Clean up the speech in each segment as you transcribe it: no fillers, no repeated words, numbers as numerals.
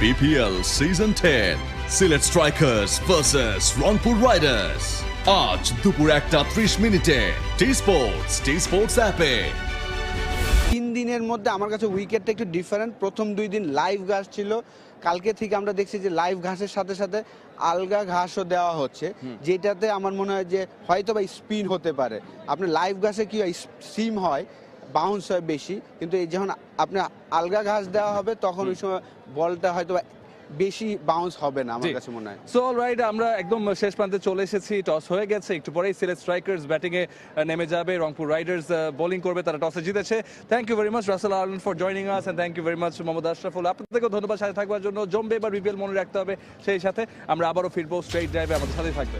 BPL Season 10 Sylhet strikers versus Rangpur Riders আজ দুপুর 1:30 মিনিটে টি স্পোর্টস অ্যাপে। 3 দিনের মধ্যে আমার কাছে উইকেটটা একটু ডিফারেন্ট। প্রথম 2 দিন লাইভ ঘাস ছিল, কালকে থেকে আমরা দেখছি যে লাইভ ঘাসের সাথে সাথে আলগা ঘাসও দেওয়া হচ্ছে, যেটাতে আমার মনে হয় যে হয়তো বা স্পিন হতে পারে। আপনি লাইভ ঘাসে কি হয়, সিম হয়, বাউন্স হয় বেশি, কিন্তু এই যখন আপনি আলগা ঘাস দেওয়া হবে তখন ওই সময় বলটা হয়তো বেশি বাউন্স হবে না আমার কাছে মনে হয়। সো অলরাইট, আমরা একদম শেষ প্রান্তে চলে এসেছি। টস হয়ে গেছে, একটু পরেই সিলেট স্ট্রাইকার্স ব্যাটিং এ নেমে যাবে, রংপুর রাইডার্স বোলিং করবে, তারা টসে জিতেছে। Thank you very much Russell Arnold for joining us and thank you very much Mohammad Ashraful. আপনাদেরকেও ধন্যবাদ সাথে থাকবার জন্য। জমবে এবার বিপিএল মনে রাখতে হবে, সেই সাথে আমরা আবারও ফিরবো স্ট্রেইট ড্রাইভে, আমাদের সাথেই থাকবে।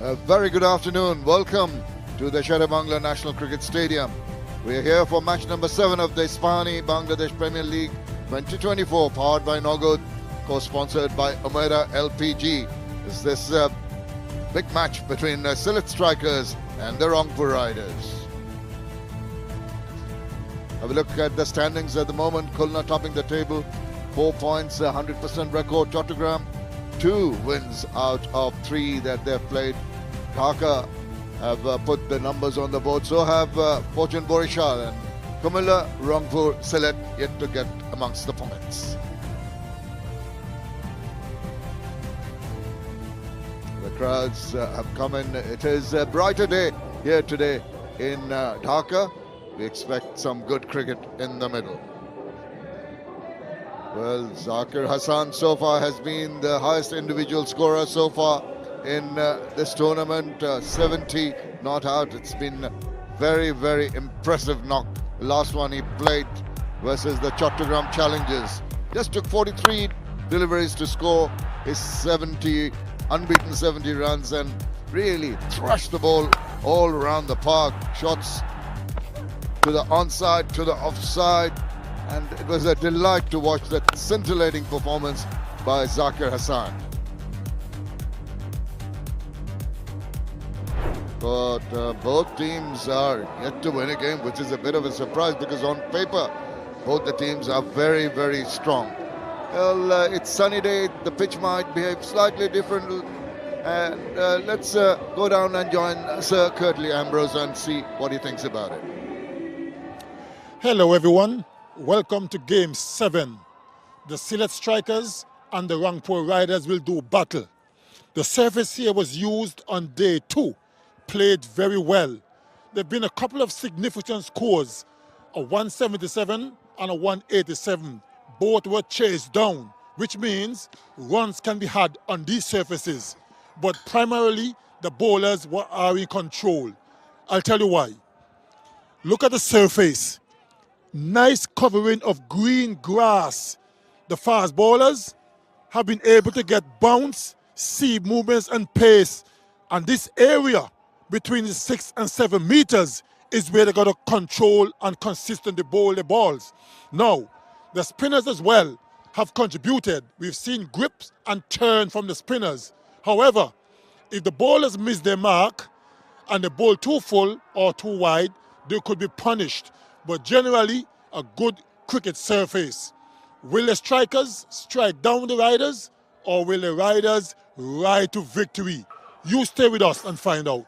A very good afternoon. Welcome to the Sher-e-Bangla National Cricket Stadium. We are here for match number 7 of the Ispani Bangladesh Premier League 2024, powered by Nogod, co-sponsored by Umaira LPG. Is this big match between Sylhet Strikers and the Rangpur Riders? Have a look at the standings at the moment. Khulna topping the table, 4 points, 100% record. Chattogram, 2 wins out of 3 that they've played. Dhaka have put the numbers on the board. So have Fortune Borishal and Kumilla, Rangpur, Sylhet yet to get amongst the points. The crowds have come in. It is a brighter day here today in Dhaka. We expect some good cricket in the middle. Well, Zakir Hassan so far has been the highest individual scorer so far in this tournament. 70 not out. It's been very, very impressive knock. The last one he played versus the Chattogram Challengers. Just took 43 deliveries to score his 70, unbeaten 70 runs, and really thrashed the ball all around the park. Shots to the onside, to the offside, and it was a delight to watch that scintillating performance by Zakir Hassan. But both teams are yet to win a game, which is a bit of a surprise because on paper, both the teams are very, very strong. Well, it's sunny day, the pitch might behave slightly different. And let's go down and join Sir Curtly Ambrose and see what he thinks about it. Hello everyone, welcome to Game 7. The Sylhet Strikers and the Rangpur Riders will do battle. The surface here was used on day 2, played very well. There have been a couple of significant scores, a 177 and a 187. Both were chased down, which means runs can be had on these surfaces. But primarily, the bowlers are in control. I'll tell you why. Look at the surface. Nice covering of green grass. The fast bowlers have been able to get bounce, seam movements and pace. And this area between the 6 and 7 meters is where they got to control and consistently bowl the balls. Now, the spinners as well have contributed. We've seen grips and turn from the spinners. However, if the bowlers miss their mark and they bowl too full or too wide, they could be punished. But generally, a good cricket surface. Will the strikers strike down the riders, or will the riders ride to victory? You stay with us and find out.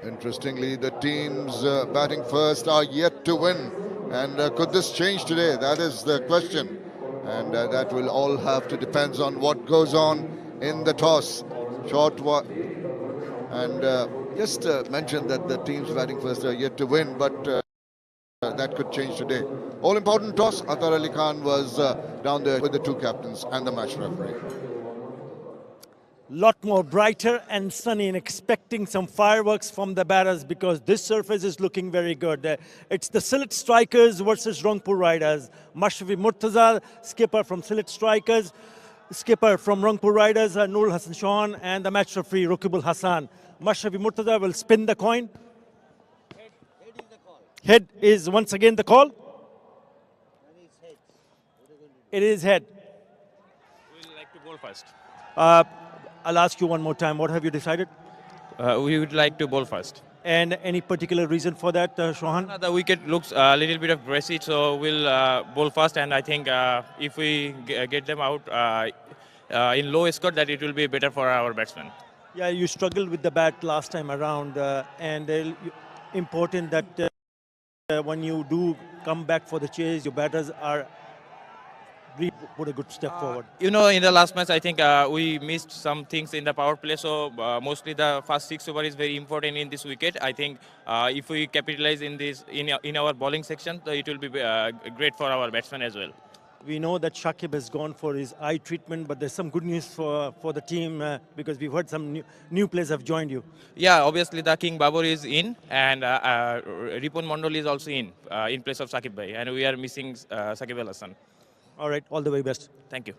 Interestingly, the teams batting first are yet to win. And could this change today? That is the question. And that will all have to depend on what goes on in the toss. Just mentioned that the teams batting first are yet to win, but that could change today. All important toss. Atar Ali Khan was down there with the 2 captains and the match referee. Lot more brighter and sunny, and expecting some fireworks from the batters because this surface is looking very good. It's the Sylhet Strikers versus Rangpur Riders. Mashrafi Murtaza, skipper from Sylhet Strikers, skipper from Rangpur Riders, Nurul Hassan Chauhan, and the match referee Raqibul Hassan. Mashrafi Murtaza will spin the coin. Head is once again the call. It is head. We would like to bowl first. I'll ask you one more time. What have you decided? We would like to bowl first. And any particular reason for that, Chauhan? The wicket looks a little bit of brassy, so we'll bowl first. And I think if we get them out in low score, that it will be better for our batsmen. Yeah, you struggled with the bat last time around, and important that when you do come back for the chase, your batters are put a good step forward. In the last match, I think we missed some things in the power play. So mostly the first 6 over is very important in this wicket. I think if we capitalize in this in our bowling section, it will be great for our batsmen as well. We know that Shakib has gone for his eye treatment, but there's some good news for the team because we've heard some new players have joined you. Yeah, obviously the King Babur is in, and Ripon Mondol is also in place of Shakib Bhai, and we are missing Shakib Al Hassan. All right, all the very best. Thank you.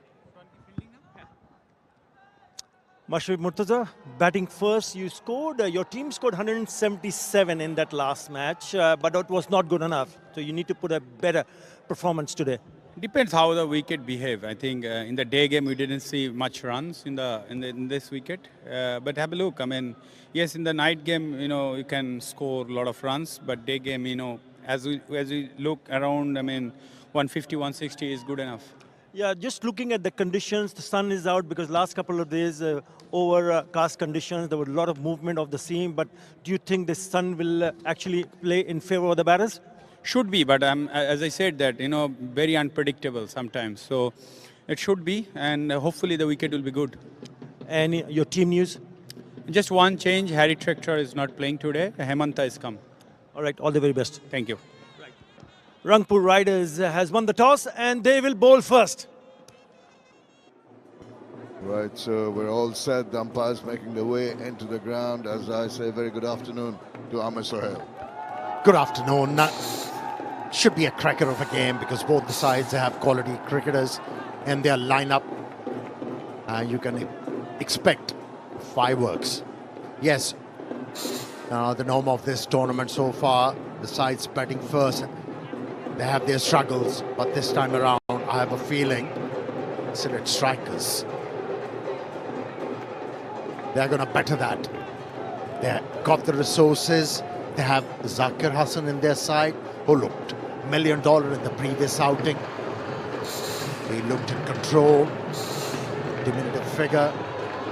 Mashfi Murtaza, batting first, you scored, your team scored 177 in that last match, but that was not good enough. So you need to put a better performance today. Depends how the wicket behave. I think in the day game we didn't see much runs in this wicket. But have a look. I mean, yes, in the night game, you can score a lot of runs, but day game, as we look around, I mean, 150, 160 is good enough. Yeah, just looking at the conditions, the sun is out because last couple of days overcast conditions, there was a lot of movement of the seam. But do you think the sun will actually play in favor of the batters? Should be, but as I said that, very unpredictable sometimes. So it should be, and hopefully the wicket will be good. And your team news? Just one change, Harry Tractor is not playing today, Hemanta has come. All right, all the very best. Thank you. Rangpur Riders has won the toss and they will bowl first. Right, so we're all set. The umpires making their way into the ground. As I say, very good afternoon to Amir Sohail. Good afternoon. Should be a cracker of a game because both the sides have quality cricketers and their lineup. You can expect fireworks. Yes, the norm of this tournament so far, the sides batting first. They have their struggles, but this time around, I have a feeling Sylhet Strikers, they're going to better that. They've got the resources. They have Zakir Hassan in their side, who looked $1 million in the previous outing. He looked in control, diminutive figure,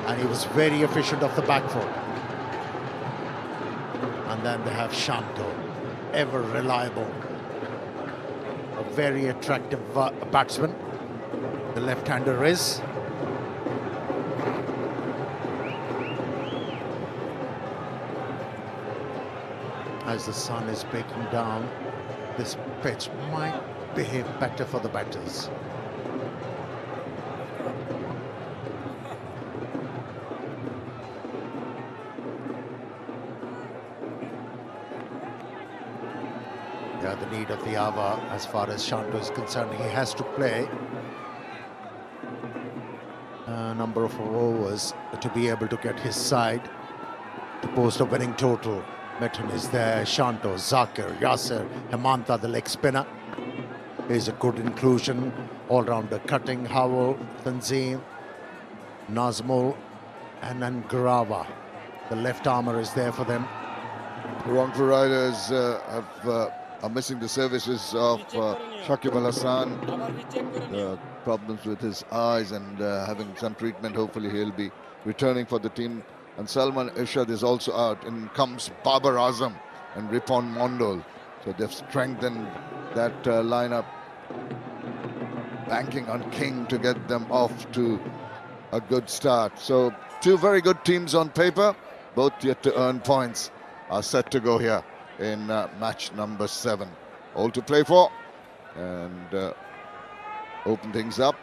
and he was very efficient off the back foot. And then they have Shanto, ever reliable. A very attractive batsman, the left-hander is. As the sun is breaking down, this pitch might behave better for the batters. Yeah, the need of the hour as far as Shanto is concerned. He has to play a number of overs to be able to get his side to post a winning total. Mithun is there, Shanto, Zakir, Yasir, Hemanta, the leg spinner. Is a good inclusion. All-rounder Cutting, Howell, Tanzim, Nazmul, and then Grava. The left armour is there for them. The Rangpur Riders are missing the services of Shakib Al Hassan. Problems with his eyes and having some treatment. Hopefully he'll be returning for the team. And Salman Irshad is also out. In comes Babar Azam and Ripon Mondol. So they've strengthened that lineup, banking on King to get them off to a good start. So two very good teams on paper, both yet to earn points, are set to go here in match number 7. All to play for, and open things up.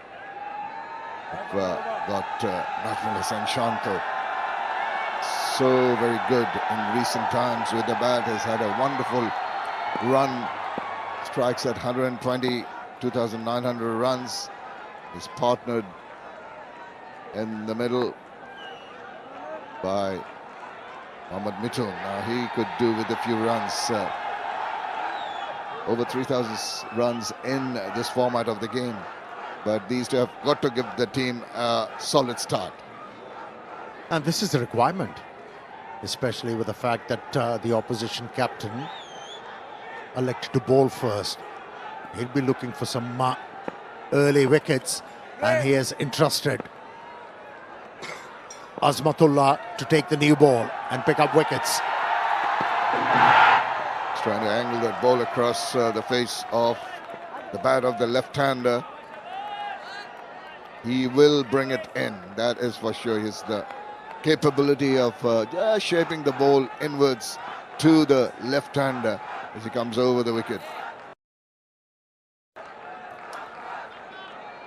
We've got Najmul Hussain Shanto, so very good in recent times with the bat, has had a wonderful run, strikes at 120, 2,900 runs. He's partnered in the middle by Mohammad Mithun. Now he could do with a few runs. Over 3,000 runs in this format of the game. But these two have got to give the team a solid start. And this is the requirement, especially with the fact that the opposition captain elected to bowl first. He'll be looking for some early wickets, and he has entrusted Azmatullah to take the new ball and pick up wickets. He's trying to angle that ball across the face of the bat of the left-hander. He will bring it in, that is for sure. He's the capability of just shaping the ball inwards to the left-hander as he comes over the wicket.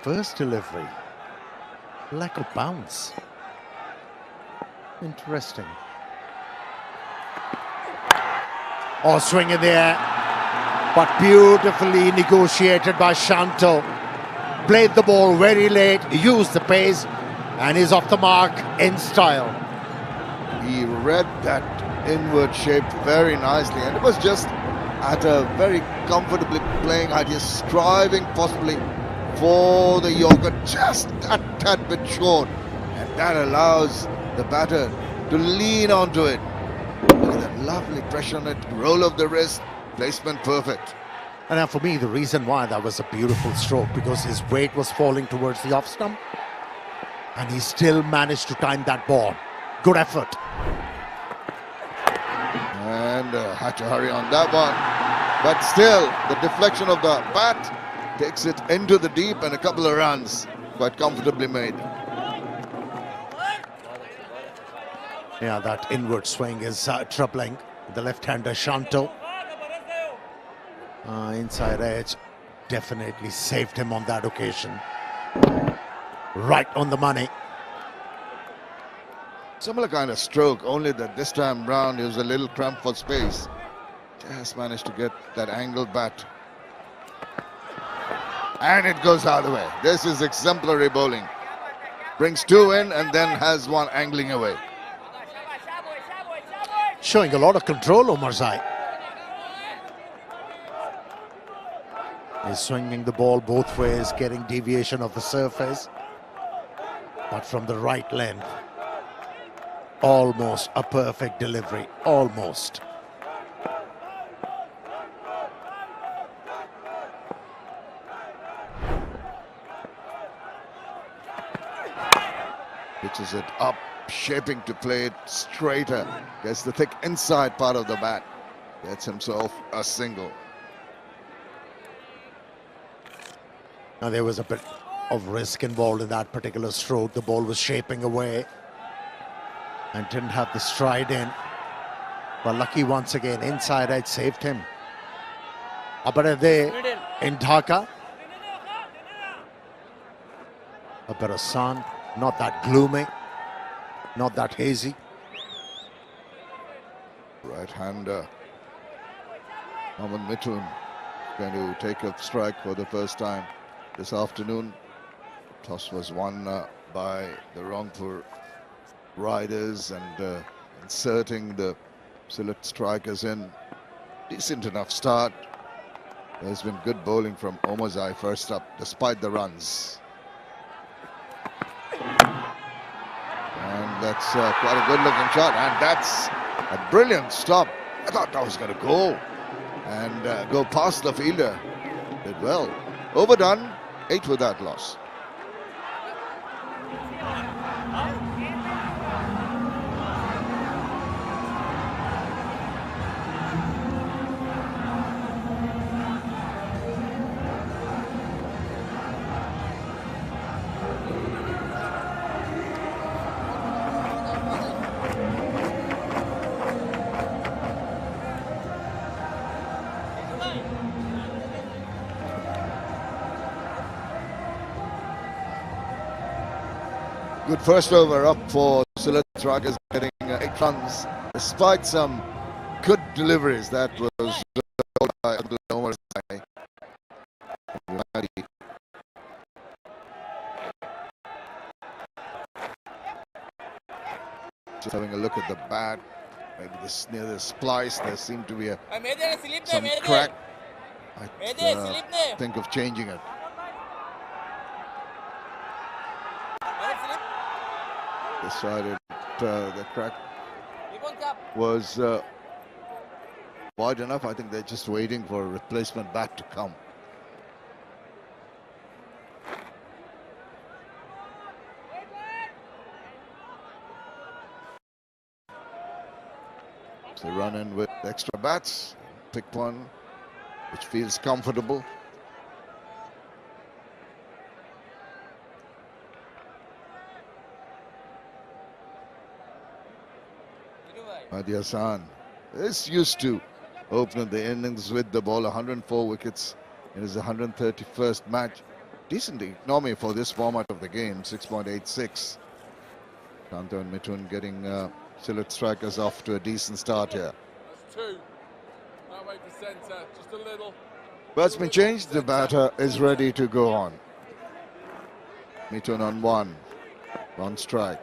First delivery, lack of bounce. Interesting. Oh, swing in the air, but beautifully negotiated by Shanto. Played the ball very late, used the pace, And he's off the mark in style. He read that inward shape very nicely, and it was just at a very comfortably playing height. He's striving possibly for the Yorker, just a tad bit short, and that allows the batter to lean onto it. Look at that lovely pressure on it, roll of the wrist, placement perfect. And now for me, the reason why that was a beautiful stroke, because his weight was falling towards the off stump, and he still managed to time that ball. Good effort. And had to hurry on that one. But still, the deflection of the bat takes it into the deep, and a couple of runs quite comfortably made. Yeah, that inward swing is troubling. The left-hander Shanto. Inside edge definitely saved him on that occasion. Right on the money. Similar kind of stroke, only that this time round he was a little cramped for space. Just managed to get that angled bat. And it goes out of the way. This is exemplary bowling. Brings two in and then has one angling away. Showing a lot of control, Omarzai. He's swinging the ball both ways, getting deviation of the surface, but from the right length. Almost a perfect delivery, almost. Pitches it up, shaping to play it straighter. Gets the thick inside part of the bat. Gets himself a single. Now there was a bit of risk involved in that particular stroke. The ball was shaping away and didn't have the stride in. But lucky once again, inside edge saved him. Abarade in Dhaka. A better sun, not that gloomy, not that hazy. Right-hander Mohammad Mithun going to take a strike for the first time this afternoon. Toss was won by the Rangpur Riders, and inserting the Sylhet Strikers in. Decent enough start. There's been good bowling from Omarzai first up, despite the runs. And that's quite a good looking shot, and that's a brilliant stop. I thought that was going to go and go past the fielder. Did well. Overdone, 8 without loss. Good first over up for Sylhet Strikers, getting 8 runs despite some good deliveries. That was by Abdul Omarzai. Just having a look at the bat, maybe this near the splice there seemed to be some crack. I think of changing it. Decided the crack was wide enough. I think they're just waiting for a replacement bat to come. So they run in with extra bats, pick one which feels comfortable. Mahdi Hassan is used to opening the innings with the ball. 104 wickets in his 131st match. Decent economy for this format of the game, 6.86. Shanto and Mithun getting Sylhet Strikers off to a decent start here. Bat's been changed. The batter is ready to go on. Mithun on 1. One strike.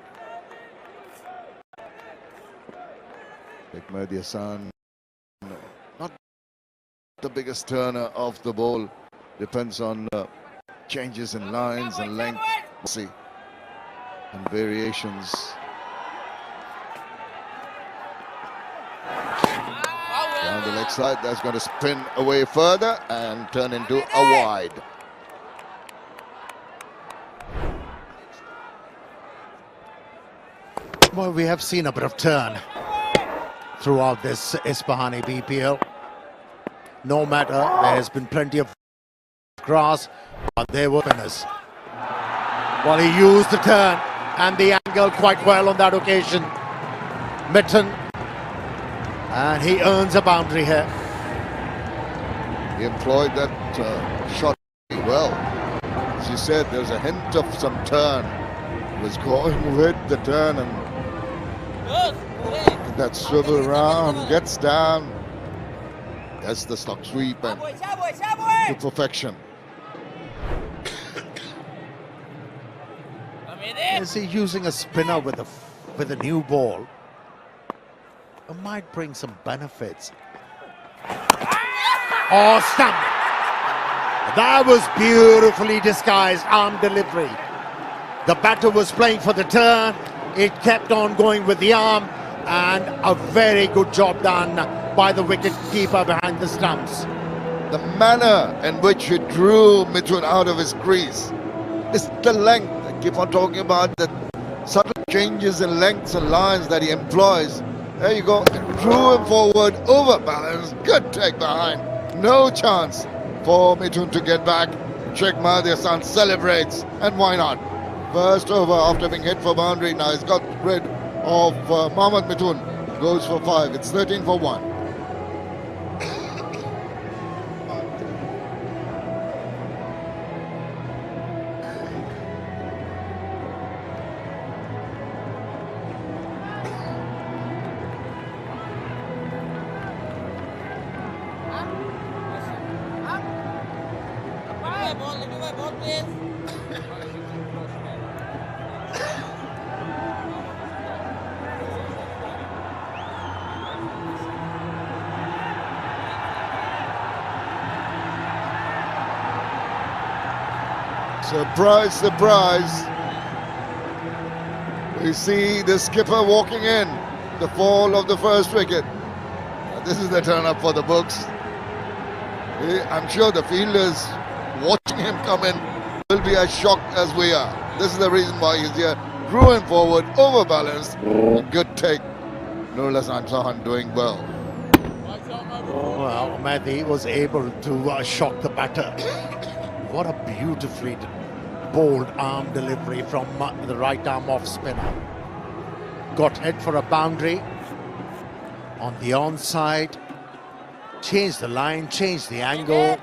Sheikh Mehdi Hassan, not the biggest turner of the ball. Depends on changes in lines and length. See, and variations. Down the leg side, that's going to spin away further and turn into a wide. Well, we have seen a bit of turn throughout this Isfahani BPL. No matter, there has been plenty of grass, but they were winners. Well, he used the turn and the angle quite well on that occasion. Mitten, and he earns a boundary here. He employed that shot well. As you said, there's a hint of some turn. He was going with the turn and that swivel around, gets down. That's the stock sweep and to perfection. Is he using a spinner with a new ball? It might bring some benefits. Oh, stump! That was beautifully disguised arm delivery. The batter was playing for the turn. It kept on going with the arm, and a very good job done by the wicket keeper behind the stumps. The manner in which he drew Mithun out of his crease is the length. I keep on talking about the subtle changes in lengths and lines that he employs. There you go. Drew him forward, overbalanced. Good take behind. No chance for Mithun to get back. Sheikh Mehdi Hassan celebrates, and why not? First over after being hit for boundary. Now he's got rid of Mohammad Mithun. Goes for 5. It's 13 for 1. Surprise, surprise. We see the skipper walking in. The fall of the first wicket. This is the turn up for the books. I'm sure the fielders watching him come in will be as shocked as we are. This is the reason why he's here. Drew him forward, overbalanced. Good take. Nurul Hasan Chauhan doing well. Well, Mehdi was able to shock the batter. What a beautifully bold arm delivery from the right arm off spinner. Got hit for a boundary on the onside. Changed the line, changed the angle.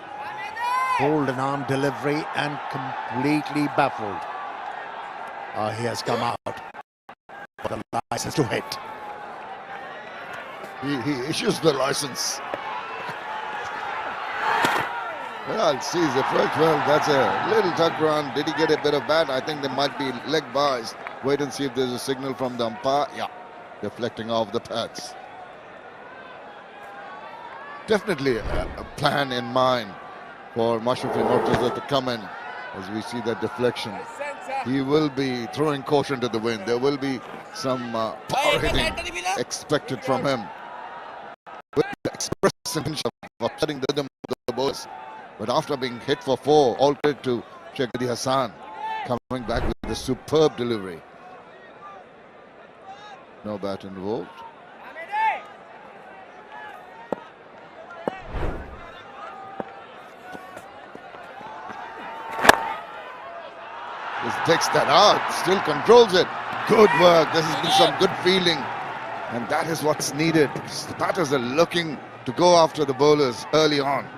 Bold an arm delivery and completely baffled. He has come out for the license to hit. He issues the license. Well, sees it first. Well, that's a little tuck run. Did he get a bit of bat? I think there might be leg buys. Wait and see if there's a signal from the umpire. Yeah, deflecting off the pads. Definitely a plan in mind for Mashrafi Mortaza to come in as we see that deflection. He will be throwing caution to the wind. There will be some power hitting expected from him. With the express intention of upsetting the rhythm of the bowlers. But after being hit for 4, all credit to Sheikh Mehdi Hassan coming back with a superb delivery. No bat involved. Just takes that out, still controls it. Good work. This has been some good feeling. And that is what's needed. The batters are looking to go after the bowlers early on.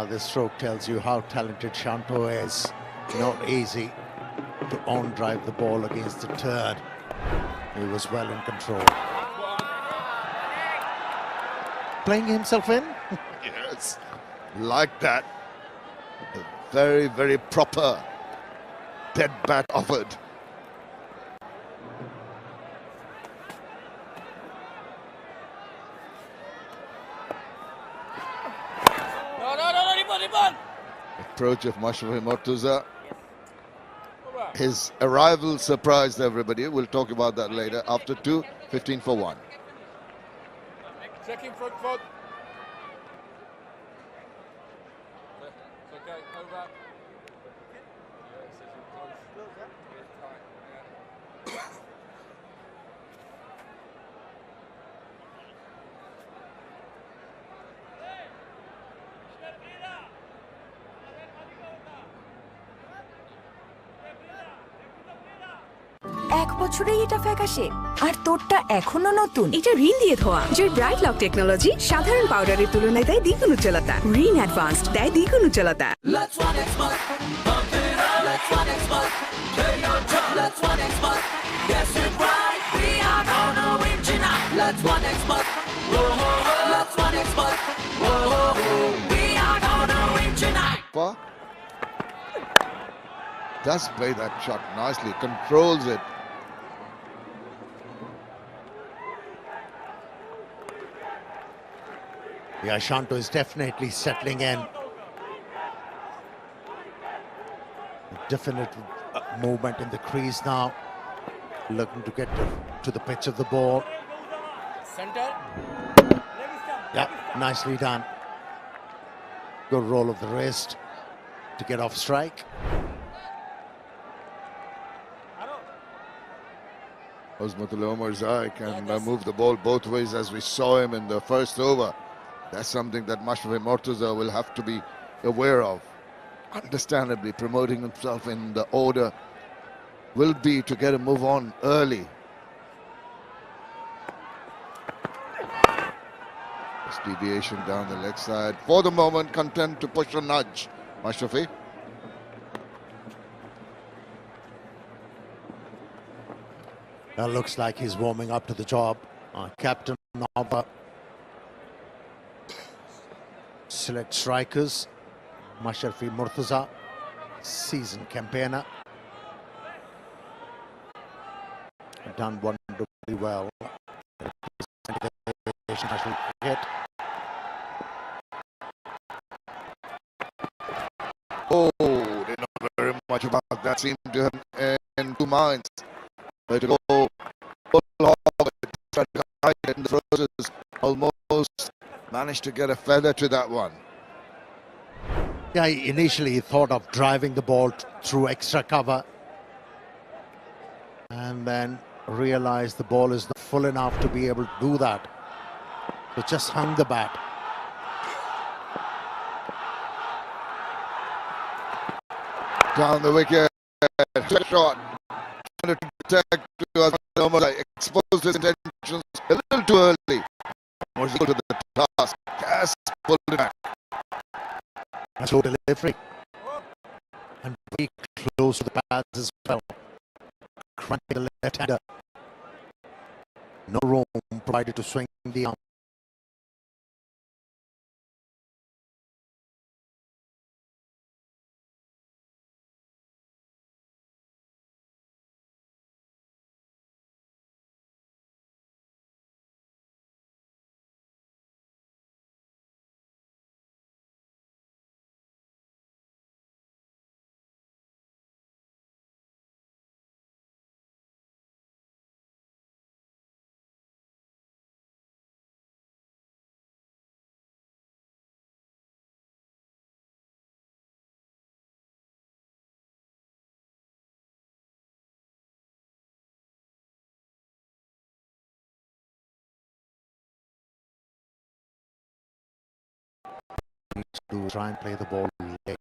This stroke tells you how talented Shanto is. Not easy to on-drive the ball against the turn. He was well in control. Playing himself in? Yes, like that. A very, very proper dead bat offered. Approach of Mashrafi Mortuza. His arrival surprised everybody. We'll talk about that later. After 2, 15 for 1. Checking front foot. It's okay, over. এক বছরেই এটা ফ্যাকাশে আর তোরটা এখনো নতুন। এটা রিন দিয়ে ধোয়া জয় ব্রাইট লক টেকনোলজি সাধারণ পাউডারের তুলনায় দেয় দ্বিগুণ উজ্জ্বলতা। রিন অ্যাডভান্সড দেয় দ্বিগুণ উজ্জ্বলতা। Does play that shot nicely, controls it. Yeah, Shanto is definitely settling in. Definite movement in the crease now. Looking to get to the pitch of the ball. Center. Yeah, nicely done. Good roll of the wrist to get off strike. Osmatul Omarzai can move the ball both ways as we saw him in the first over. That's something that Mashrafi Mortuza will have to be aware of. Understandably, promoting himself in the order will be to get a move on early. This deviation down the leg side. For the moment, content to push a nudge. Mashrafi. That looks like he's warming up to the job. Captain Naba. Select strikers. Mashrafi Mortuza, seasoned campaigner. Done wonderfully well. Oh, they know very much about that. Seemed to have in 2 minds. Way to go. In the process, almost managed to get a feather to that one. Yeah, initially he thought of driving the ball through extra cover and then realized the ball is not full enough to be able to do that. So just hung the bat. Down the wicket, shot. Trying to protect exposed his intentions a little too early. Was equal to the task. Yes, pulled it back. Slow delivery. And very close to the pads as well. Crunching the left-hander. No room provided to swing the arm. To try and play the ball late.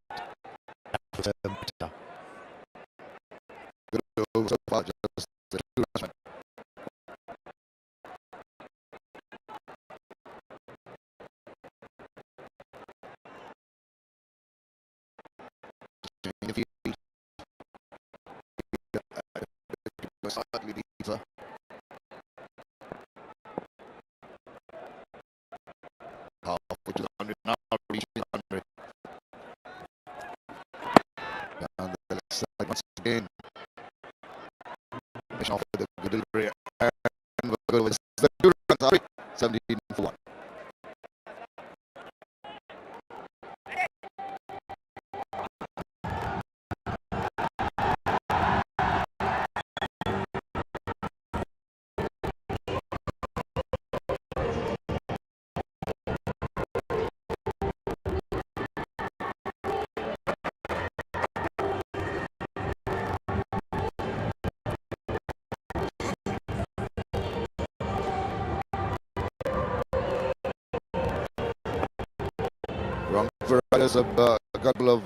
Riders have a couple of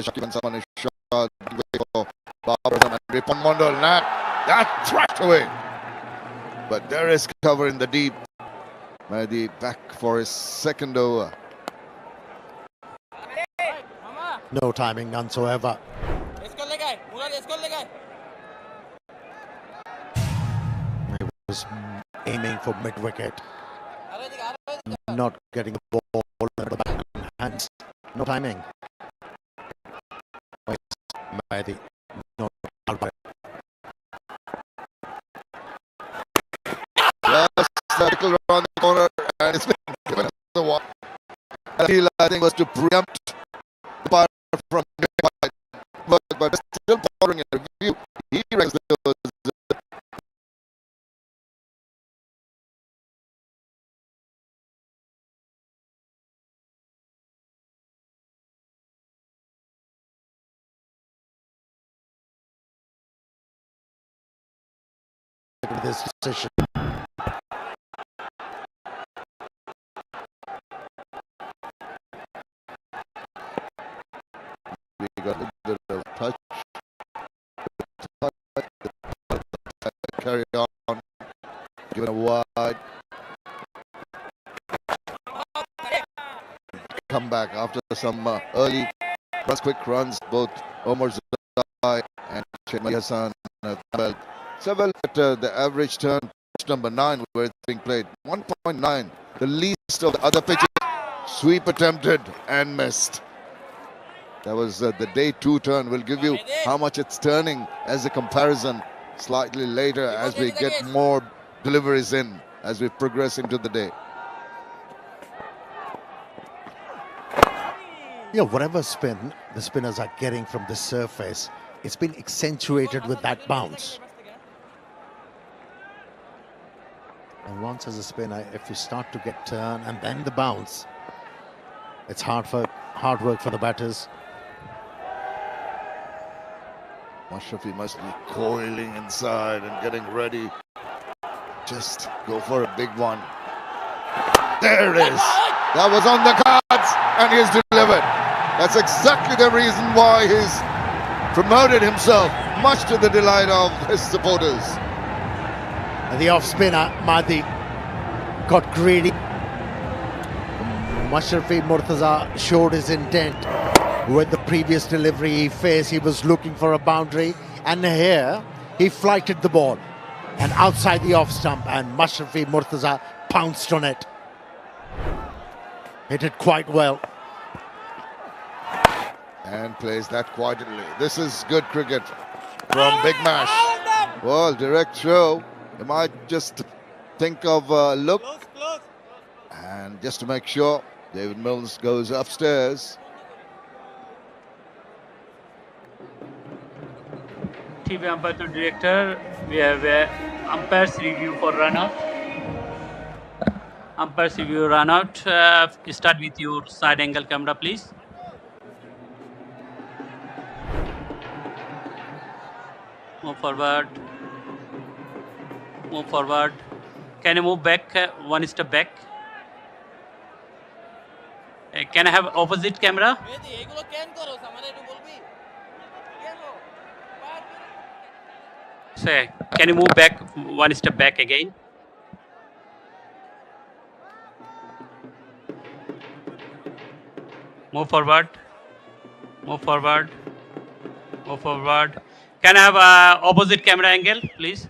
Shakib and Saman is shot for Barbara and Ripon Mondo. That thrashed away. But there is cover in the deep. Mahdi back for his second over. No timing, none whatsoever. He was aiming for mid-wicket. Not getting the ball in the back hands. No timing. Mahdi. No. Yes, tackle around the corner and it's been given the one. I think was to preempt the part from wide, but still powering a review. He ranks those. This decision. We got a bit of touch. Carry on. Given a wide. Come back after some early quick runs. Both Omar Zai and Shemali Hassan several at the average turn. Number 9 where it's being played. 1.9. The least of the other pitches. Sweep attempted and missed. That was the day 2 turn. We'll give you how much it's turning as a comparison slightly later as we get more deliveries in as we progress into the day. Yeah, whatever spin the spinners are getting from the surface, it's been accentuated with that bounce. And once as a spinner, if you start to get turn and then the bounce, it's hard work for the batters. Mashrafi must be coiling inside and getting ready. Just go for a big one. There it is. That was on the cards and he has delivered. That's exactly the reason why he's promoted himself, much to the delight of his supporters. And the off spinner, Mahdi, got greedy. Mashrafi Murtaza showed his intent. With the previous delivery he faced, he was looking for a boundary. And here, he flighted the ball. And outside the off stump, and Mashrafi Murtaza pounced on it. Hit it quite well. And plays that quietly. This is good cricket from Big Mash. Well, direct throw. You might just think of a look. And just to make sure, David Milnes goes upstairs. TV umpire to director, we have umpire's review for run out. Umpire's review run out. Start with your side angle camera, please. Move forward. Move forward. Can you move back one step back? Can I have opposite camera? Say, can you move back one step back again? Move forward. Move forward. Move forward. Can I have opposite camera angle, please?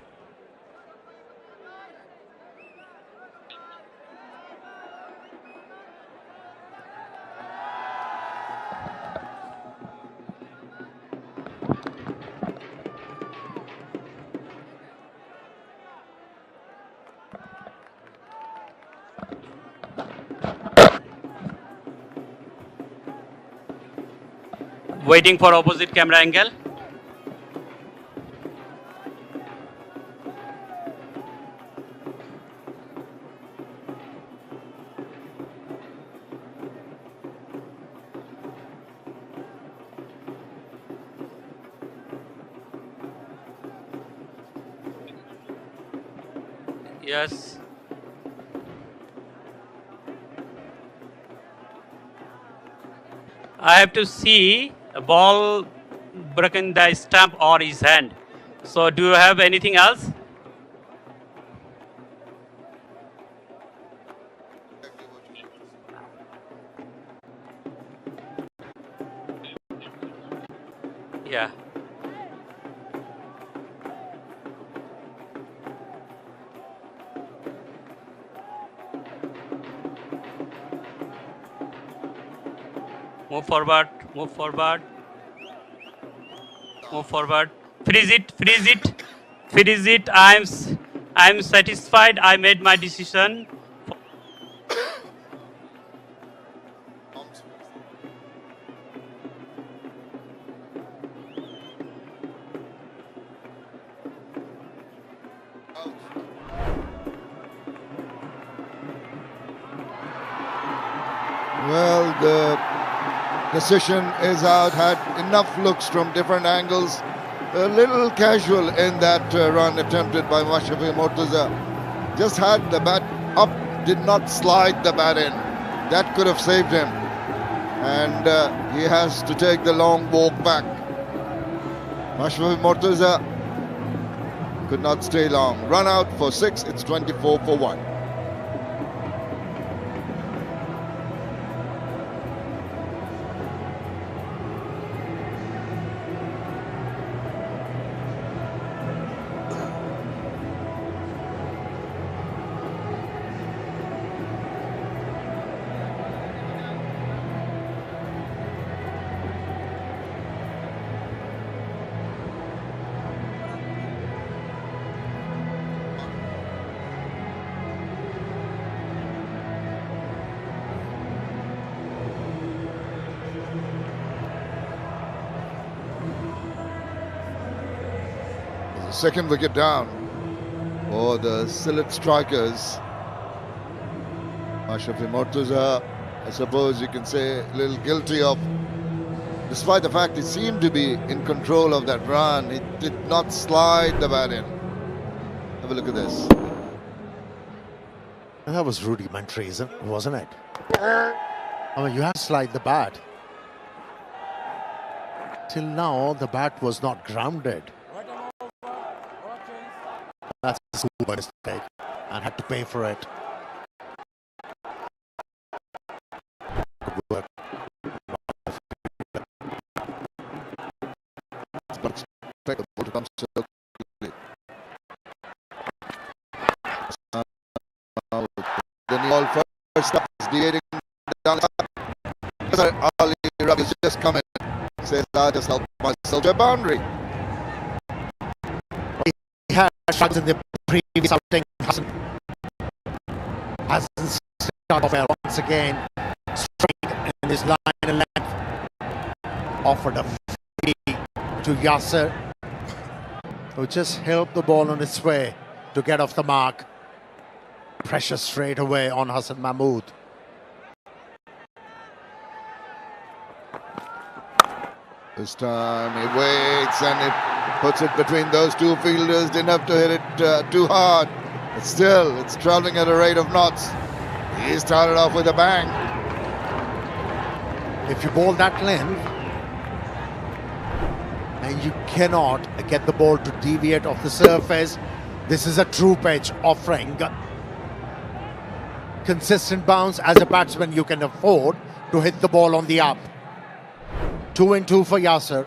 Waiting for opposite camera angle. Yes. I have to see a ball broken the stump or his hand. So do you have anything else? Yeah. Move forward, move forward, move forward. Freeze it, freeze it, freeze it. I'm satisfied. I made my decision. Well, the decision is out, had enough looks from different angles. A little casual in that run attempted by Mashrafi Mortaza. Just had the bat up, did not slide the bat in. That could have saved him. And he has to take the long walk back. Mashrafi Mortaza could not stay long. Run out for 6, it's 24 for 1. Second wicket down for the Sylhet Strikers. Mashrafi Mortaza, I suppose you can say, a little guilty of, despite the fact he seemed to be in control of that run, he did not slide the bat in. Have a look at this. That was rudimentary, wasn't it? I mean, you have to slide the bat. Till now, the bat was not grounded. That's a super mistake and had to pay for it. Good work. But expect the ball to come so quickly. Now, the ball first up is deviating down the side. Ali Rab is just coming. Says, I just helped myself to a boundary. He had shots in the previous outing. Hasn't started well once again. Straight in his line and length. Offered a free to Yasser, who just helped the ball on its way to get off the mark. Pressure straight away on Hassan Mahmood. This time he waits and it puts it between those two fielders. Didn't have to hit it too hard. But still, it's traveling at a rate of knots. He started off with a bang. If you bowl that length and you cannot get the ball to deviate off the surface, this is a true pitch offering consistent bounce. As a batsman, you can afford to hit the ball on the up. 2 and 2 for Yasser.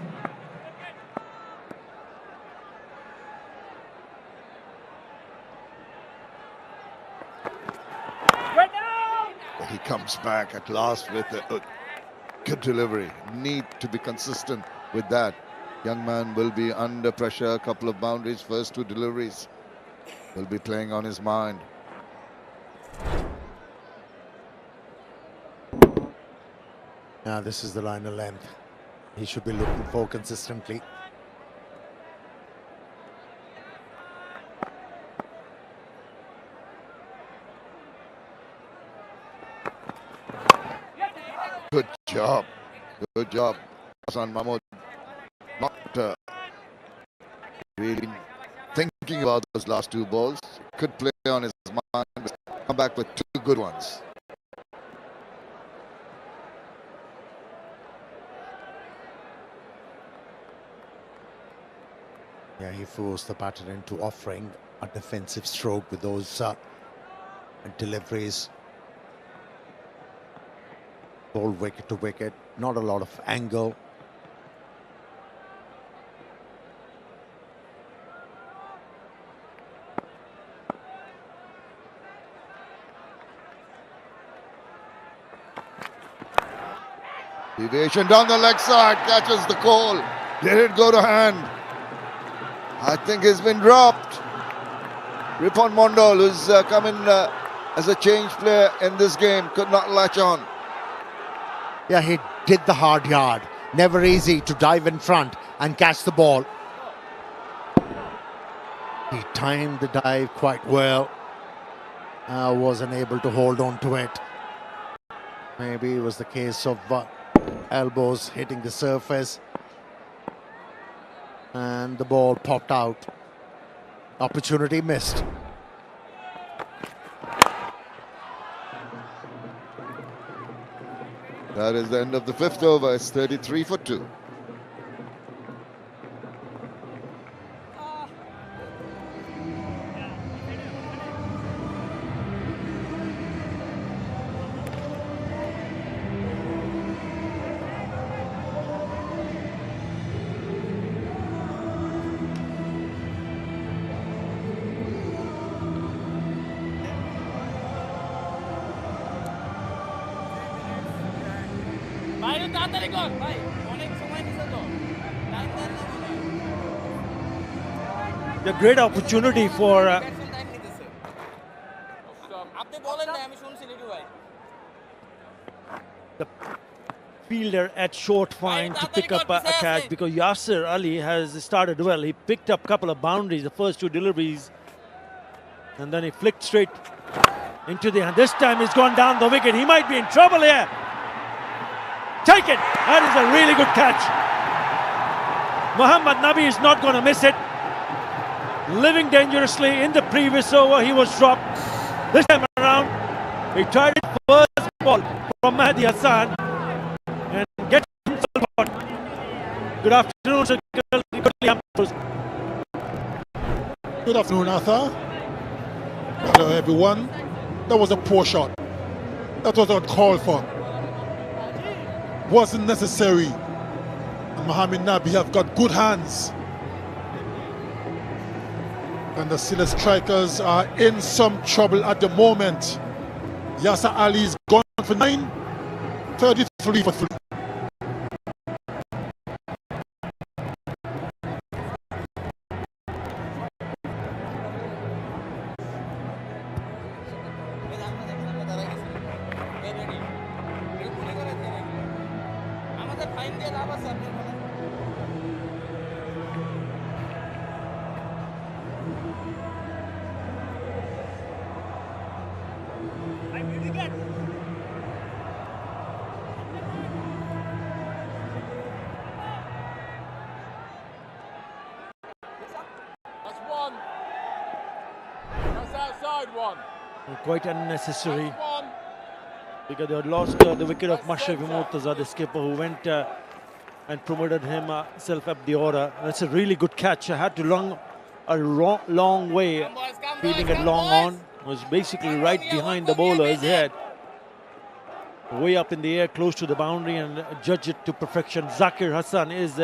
He comes back at last with a good delivery. Need to be consistent with that. Young man will be under pressure. A couple of boundaries, first 2 deliveries will be playing on his mind. Now this is the line of length he should be looking for consistently. Good job. Good job, Hassan Mahmood. Not really thinking about those last 2 balls. Could play on his mind, but come back with 2 good ones. Yeah, he forced the batter into offering a defensive stroke with those deliveries. Ball wicket to wicket, not a lot of angle. Deviation down the leg side, catches the call. Did it go to hand? I think he's been dropped. Ripon Mondal, who's come in as a change player in this game, could not latch on. Yeah, he did the hard yard. Never easy to dive in front and catch the ball. He timed the dive quite well. Wasn't able to hold on to it. Maybe it was the case of elbows hitting the surface. And the ball popped out. Opportunity missed. That is the end of the fifth over. It's 33 for 2. The great opportunity for the fielder at short fine to pick up a catch, because Yasir Ali has started well. He picked up a couple of boundaries, the first two deliveries, and then he flicked straight into the hand. This time he's gone down the wicket. He might be in trouble here. Take it. That is a really good catch. Muhammad Nabi is not going to miss it. Living dangerously in the previous over, he was dropped. This time around, he tried it first ball from Mahdi Hassan and get himself out. Good afternoon, sir. Good afternoon, Arthur. Hello, everyone. That was a poor shot. That was uncalled for. Wasn't necessary. And Mohamed Nabi have got good hands. And the Sylhet Strikers are in some trouble at the moment. Yasir Ali is gone for 9, 33 for 3. Quite unnecessary, because they had lost the wicket of Mashrafi Murtaza, the skipper, who went and promoted himself up the order. That's a really good catch. I had to long way, feeding it long on. It was basically right behind the bowler's head, way up in the air, close to the boundary, and judge it to perfection. Zakir Hassan is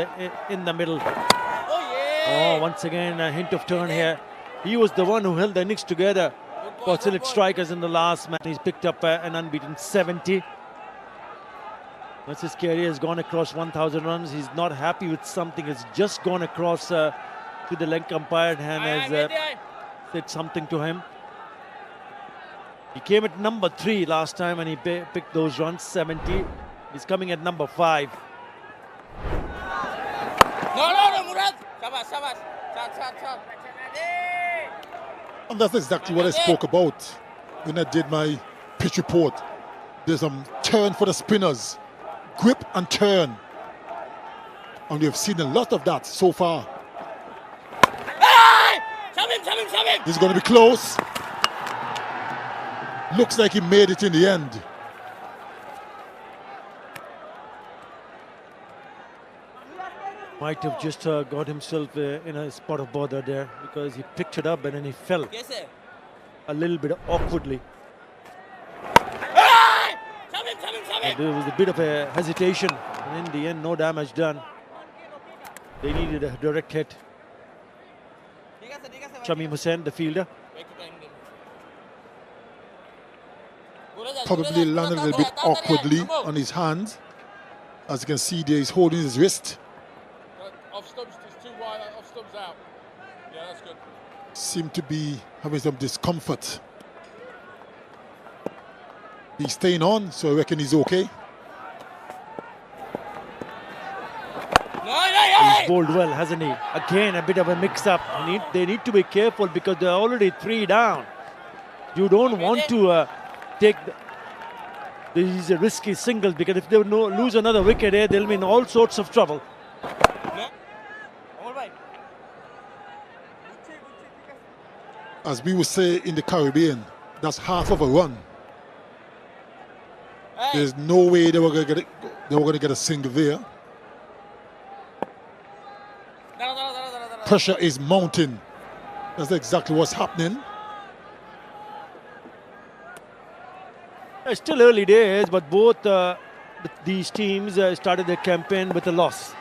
in the middle. Oh, once again, a hint of turn here. He was the one who held the innings together for Sylhet Strikers in the last match. He's picked up an unbeaten 70. Once his career has gone across 1,000 runs, he's not happy with something. It's just gone across to the leg umpire and has said something to him. He came at number 3 last time and he picked those runs, 70. He's coming at number 5. No, Murad. Shabash. Shot. And that's exactly what I spoke about when I did my pitch report. There's a turn for the spinners. Grip and turn. And we have seen a lot of that so far. Shove him. This is going to be close. Looks like he made it in the end. Might have just got himself in a spot of bother there because he picked it up and then he fell a little bit awkwardly. And there was a bit of a hesitation, and in the end, no damage done. They needed a direct hit. Shamim Hussain, the fielder. Probably landed a little bit awkwardly on his hands. As you can see there, he's holding his wrist. Off stumps, it's too wide, off stumps out. Yeah, that's good. Seemed to be having some discomfort. He's staying on, so I reckon he's okay. He's bowled well, hasn't he? Again, a bit of a mix-up. They need to be careful because they're already 3 down. You don't want to take these risky singles because if they lose another wicket here, they'll be in all sorts of trouble. As we would say in the Caribbean, that's half of a run. There's no way they were going to get a single there. Pressure is mounting. That's exactly what's happening. It's still early days, but both these teams started their campaign with a loss.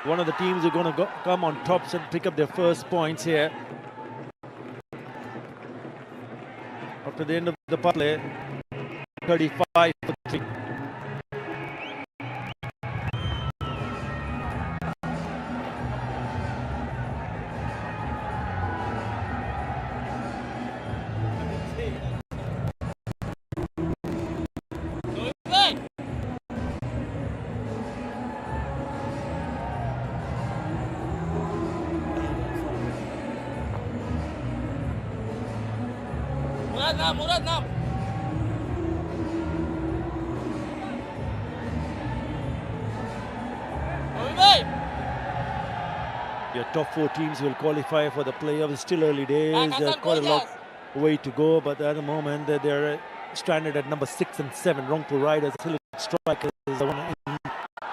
One of the teams are going to come on tops and pick up their first points here. After the end of the power play, 35 for 3. Murad Nam. Your top 4 teams will qualify for the playoffs. It's still early days. Quite a long way to go, but at the moment they're stranded at number 6 and 7. Rangpur Riders, Strikers is the one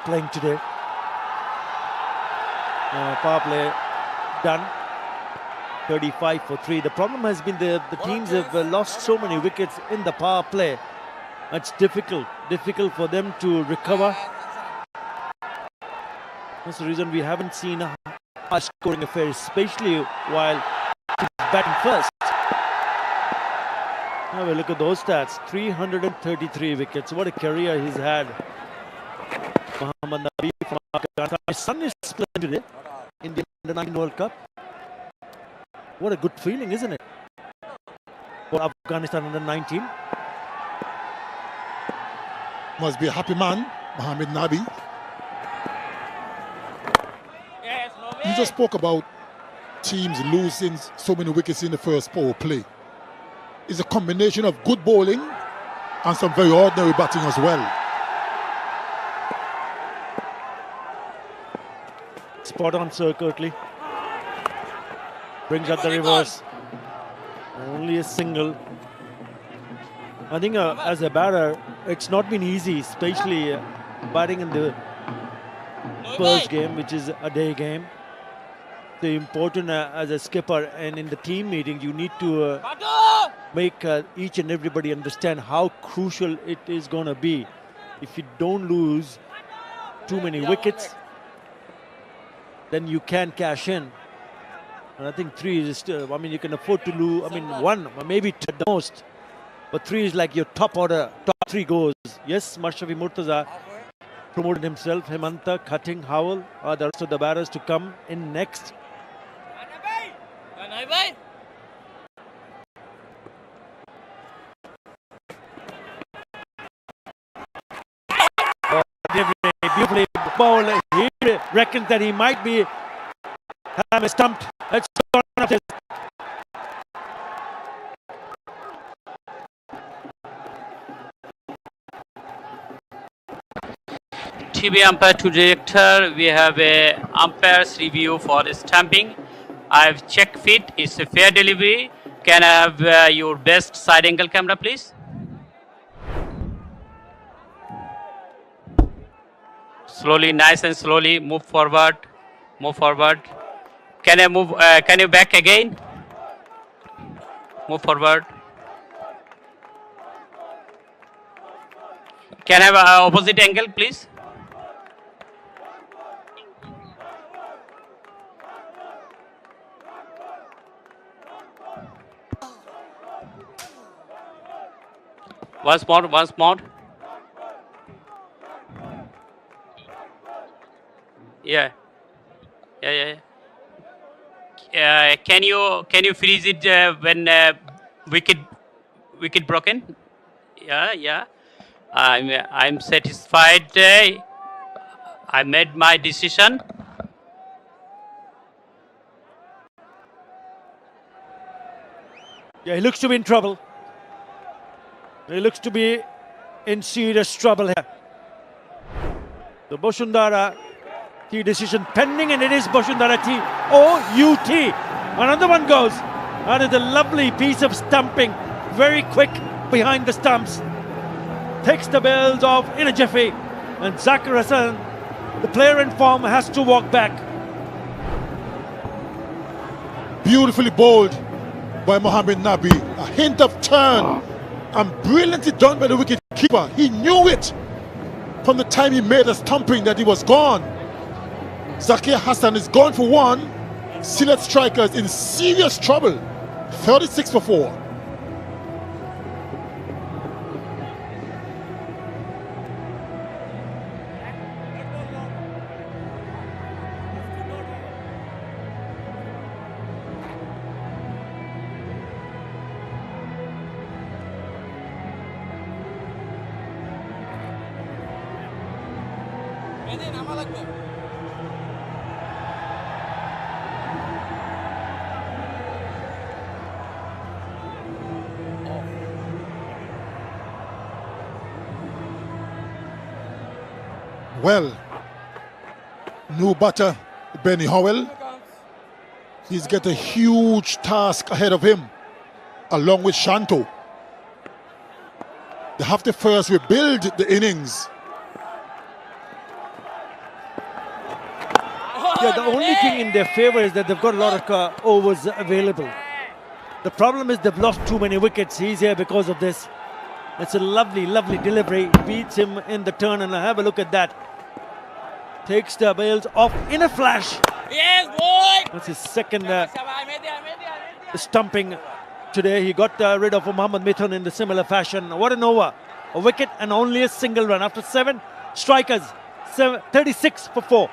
playing today. Power play done. 35 for 3. The problem has been the teams have lost so many wickets in the power play. It's difficult for them to recover. That's the reason we haven't seen a high scoring affair, especially while batting first. Have a look at those stats. 333 wickets. What a career he's had. Mohammad Nabi from Afghanistan. His son is playing today in the Under-19 World Cup. What a good feeling, isn't it? For Afghanistan Under-19. Must be a happy man, Mohammad Nabi. You just spoke about teams losing so many wickets in the first power play. It's a combination of good bowling and some very ordinary batting as well. Spot on, Sir Kirtley. Brings up the reverse. Only a single. I think as a batter, it's not been easy, especially batting in the first game, which is a day game. The important as a skipper and in the team meeting, you need to make each and everybody understand how crucial it is going to be. If you don't lose too many wickets, then you can cash in. And I think 3 is still, I mean, you can afford to lose, 1, or maybe 2 at the most. But 3 is like your top order, top 3 goes. Yes, Mashrafi Murtaza promoted himself. Hemanta, Cutting, Howell are the rest of the batters to come in next. Beautifully bowled. He reckons that he might be stumped. Let's go on up this. TV umpire to director, we have a umpire's review for stamping. I've checked fit, it's a fair delivery. Can I have your best side angle camera, please? Slowly, nice and slowly. Move forward. Move forward. Can I move? Can you back again? Move forward. Can I have opposite angle, please? Once more, once more. Yeah. Yeah. Can you freeze it when wicket broken? Yeah. I'm satisfied. I made my decision. Yeah, he looks to be in trouble. He looks to be in serious trouble here. The Boshundara T decision pending, and it is Boshundara T. O-U-T. Another one goes. That is a lovely piece of stumping. Very quick behind the stumps. Takes the bails off in a jiffy. And Zakir Hassan, the player in form, has to walk back. Beautifully bowled by Mohamed Nabi. A hint of turn. And brilliantly done by the wicket keeper. He knew it from the time he made a stumping that he was gone. Zakir Hassan is gone for one. Sylhet Strikers in serious trouble. 36 for 4. Well, new batter, Benny Howell. He's got a huge task ahead of him, along with Shanto. They have to first rebuild the innings. Yeah, the only thing in their favor is that they've got a lot of overs available. The problem is they've lost too many wickets. He's here because of this. It's a lovely, lovely delivery. Beats him in the turn, and have a look at that. Takes the bails off in a flash. Yes, boy! That's his second stumping today. He got rid of Mohammad Mithun in the similar fashion. What an over. A wicket and only a single run. After 7 strikers, 36 for 4.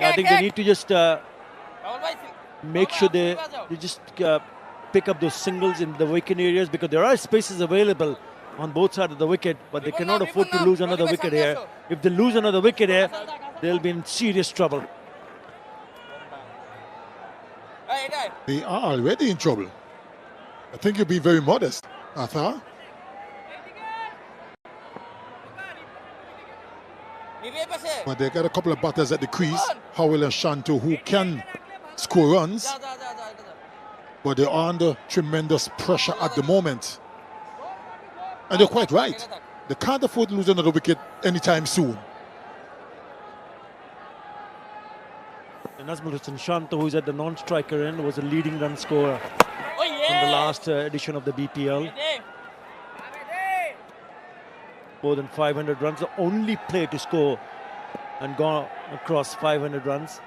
I think they need to just make sure they just pick up those singles in the wicket areas, because there are spaces available on both sides of the wicket, but they cannot afford to lose another wicket here. If they lose another wicket here, they'll be in serious trouble. They are already in trouble. I think you're being very modest, Arthur. But they got a couple of batters at the crease, Howell and Shanto, who can score runs. But they're under tremendous pressure at the moment. And they're quite right. They can't afford to lose another wicket anytime soon. And Nazmul Hussain Shanto, who's at the non-striker end, was a leading run scorer in the last edition of the BPL. More than 500 runs, the only player to score and go across 500 runs.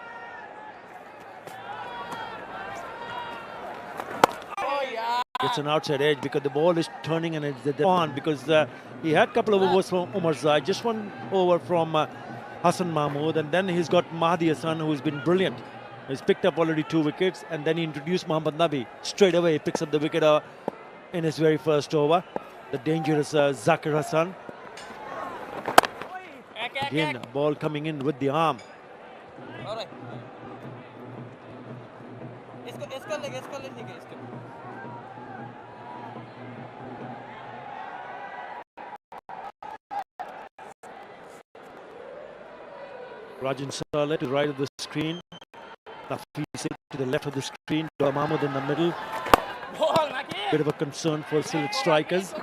It's an outside edge because the ball is turning and it's on, because he had a couple of overs from Umar Zai, just one over from Hassan Mahmood, and then he's got Mahdi Hassan, who's been brilliant. He's picked up already 2 wickets, and then he introduced Mohammad Nabi. Straight away he picks up the wicket in his very first over. the dangerous Zakir Hassan. Again, ball coming in with the arm. Rajan Saleh to the right of the screen. Nafis to the left of the screen. Dola Mahmood in the middle. Bit of a concern for Sylhet strikers.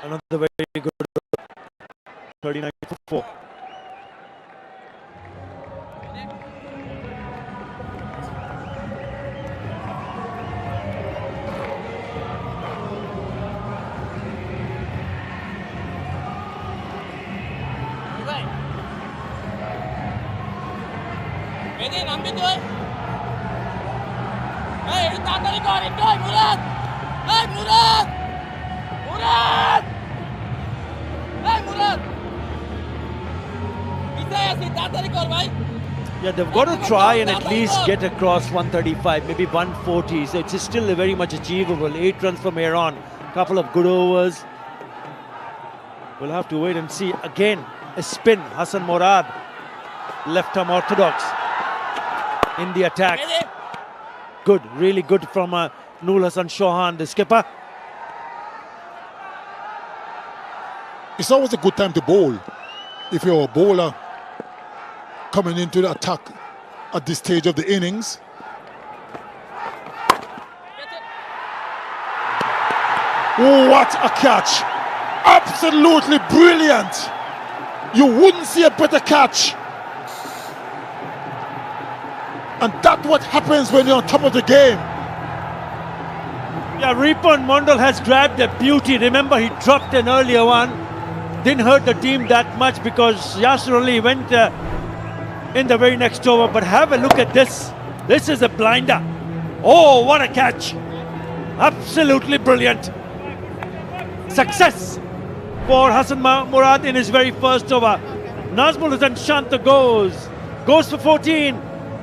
Another very good 39 for 4. Yeah, they've got to try and at least get across 135, maybe 140. So it's still very much achievable. 8 runs from here on. Couple of good overs. We'll have to wait and see. Again, a spin. Hassan Morad, left arm orthodox in the attack. Good, really good from Noor Hassan Chauhan, the skipper. It's always a good time to bowl if you're a bowler coming into the attack at this stage of the innings. What a catch! Absolutely brilliant! You wouldn't see a better catch. And that's what happens when you're on top of the game. Yeah, Ripon Mondal has grabbed a beauty. Remember, he dropped an earlier one. Didn't hurt the team that much because Yasir Ali went in the very next over. But have a look at this. This is a blinder. Oh, what a catch. Absolutely brilliant. Success for Hassan Morad in his very first over. Nazmul Hasan Shanta goes for 14.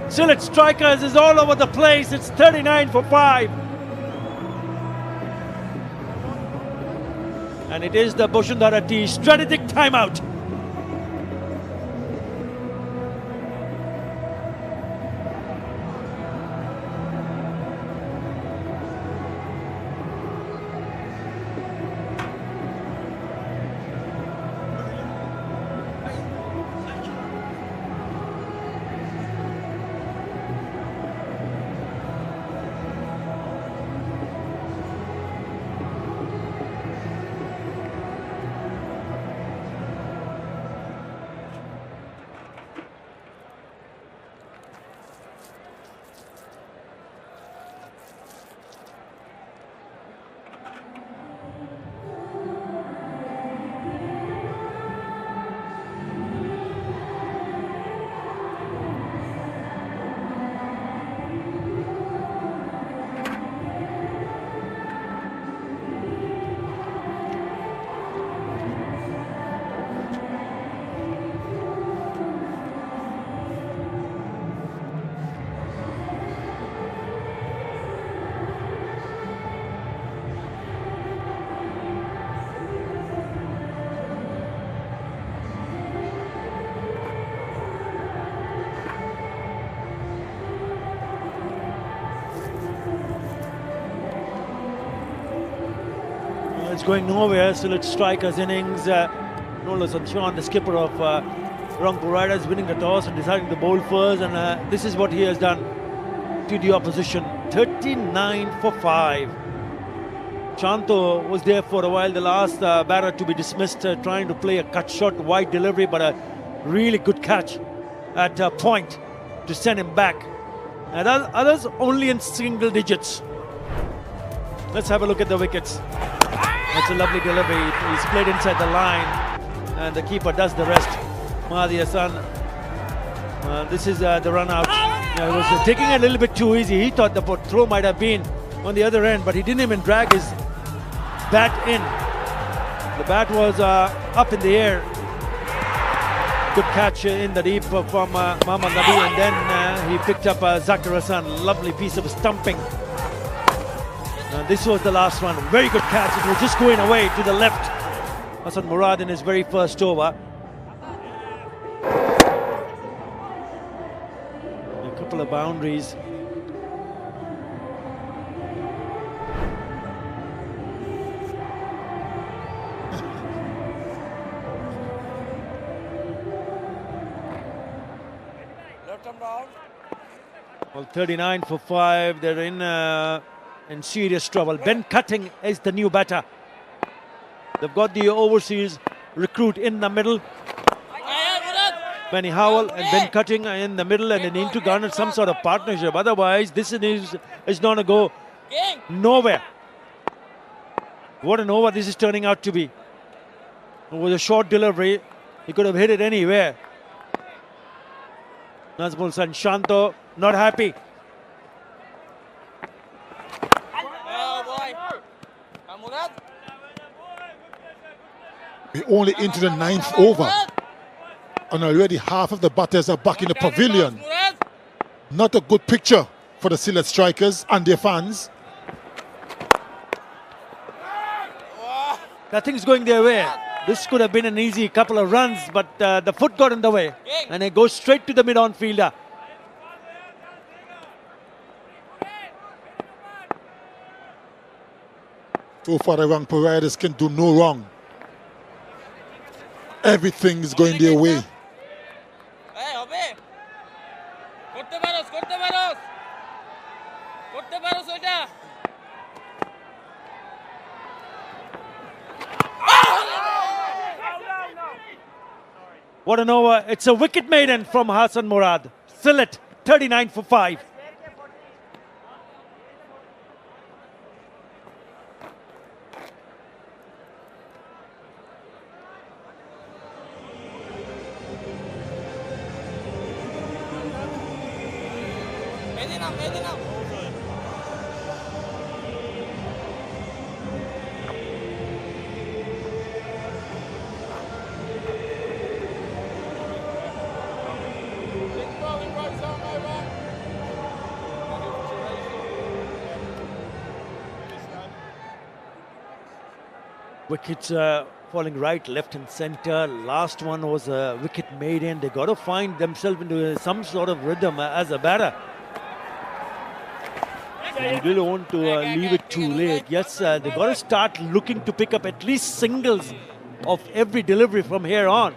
Sylhet strikers is all over the place. It's 39 for 5. And it is the Boshundara T strategic timeout. It's going nowhere. Sylhet strikers innings. Noor Hassan Chauhan, the skipper of Rangpur Riders, winning the toss and deciding to bowl first. And this is what he has done to the opposition. 39 for 5. Chanto was there for a while, the last batter to be dismissed, trying to play a cut shot, wide delivery, but a really good catch at a point to send him back. And others only in single digits. Let's have a look at the wickets. It's a lovely delivery. He's played inside the line, and the keeper does the rest. Mahdi Hassan. This is the run out. He was taking it a little bit too easy. He thought the throw might have been on the other end, but he didn't even drag his bat in. The bat was up in the air. Good catch in the deep from Mohammad Nabi, and then he picked up Zakir Hassan. Lovely piece of stumping. This was the last one. Very good catch. It was just going away to the left. Hassan Murad in his very first over. A couple of boundaries. Well, 39 for 5. They're in serious trouble. Ben Cutting is the new batter. They've got the overseas recruit in the middle. Benny Howell and Ben Cutting are in the middle, and they need to garner some sort of partnership. Otherwise, this is going to go nowhere. What an over this is turning out to be. It was a short delivery. He could have hit it anywhere. Nazmul San Shanto not happy. We're only into the 9th over, and already half of the batters are back in the pavilion. Not a good picture for the Sylhet Strikers and their fans. Nothing's going their way. This could have been an easy couple of runs, but the foot got in the way, and it goes straight to the mid-on fielder. So far, the Rangpur Riders can do no wrong. Everything is going their way. What an over. It's a wicket maiden from Hassan Murad. Sylhet, 39 for 5. Wickets falling right, left and center. Last one was a wicket maiden. They got to find themselves into some sort of rhythm as a batter. You really want to leave it too late. Yes, they got to start looking to pick up at least singles of every delivery from here on.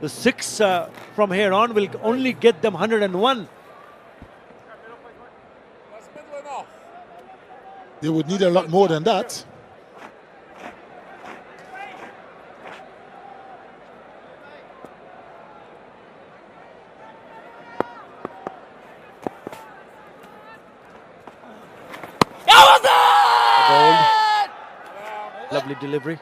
The 6 from here on will only get them 101. They would need a lot more than that. Lovely delivery.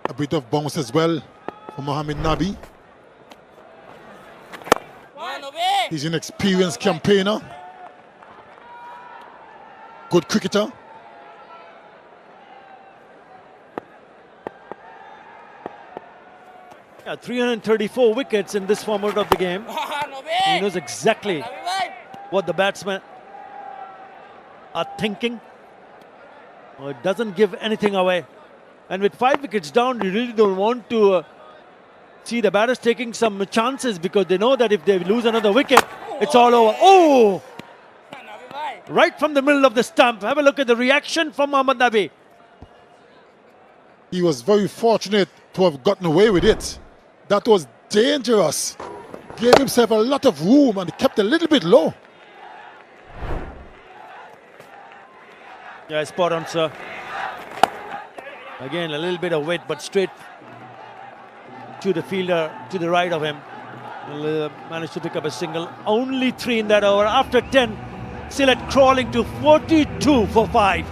A bit of bounce as well for Mohammad Nabi. He's an experienced campaigner. Good cricketer. Yeah, 334 wickets in this format of the game. He knows exactly what the batsmen are thinking. It doesn't give anything away. And with 5 wickets down, you really don't want to see the batters taking some chances, because they know that if they lose another wicket, it's all over. Oh! Right from the middle of the stump. Have a look at the reaction from Mohammad Nabi. He was very fortunate to have gotten away with it. That was dangerous. Gave himself a lot of room and kept a little bit low. Yeah, spot on, sir. Again, a little bit of weight, but straight to the fielder to the right of him. Managed to pick up a single. Only 3 in that over. After 10, Sylhet crawling to 42 for 5.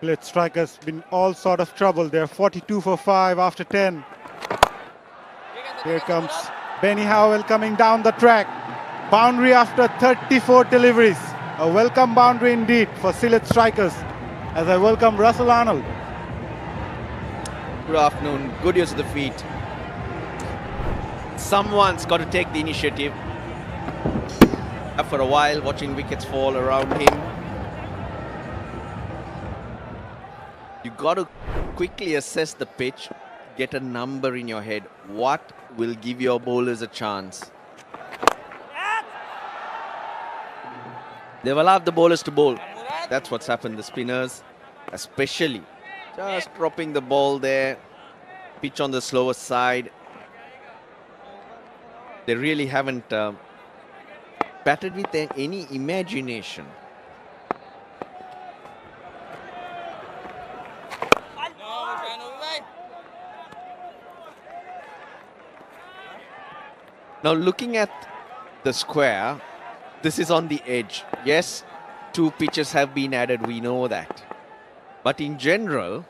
Sylhet Strikers been all sort of trouble. They're 42 for 5 after 10. Here comes Benny Howell coming down the track. Boundary after 34 deliveries. A welcome boundary indeed for Sylhet Strikers, as I welcome Russell Arnold. Good afternoon. Good use of the feet. Someone's got to take the initiative. For a while, watching wickets fall around him. You got to quickly assess the pitch, get a number in your head. What will give your bowlers a chance? They've allowed the bowlers to bowl. That's what's happened. The spinners, especially, just dropping the ball there. Pitch on the slower side. They really haven't batted with any imagination. Now looking at the square, this is on the edge. Yes, 2 pitches have been added, we know that. But in general,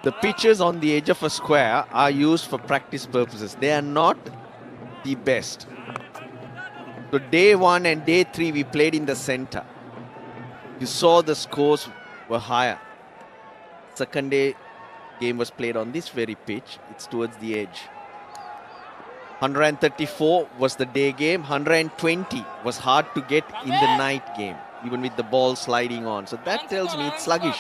the pitches on the edge of a square are used for practice purposes. They are not the best. So day 1 and day 3 we played in the center. You saw the scores were higher. Second day game was played on this very pitch. It's towards the edge. 134 was the day game. 120 was hard to get in the night game, even with the ball sliding on. So that tells me it's sluggish.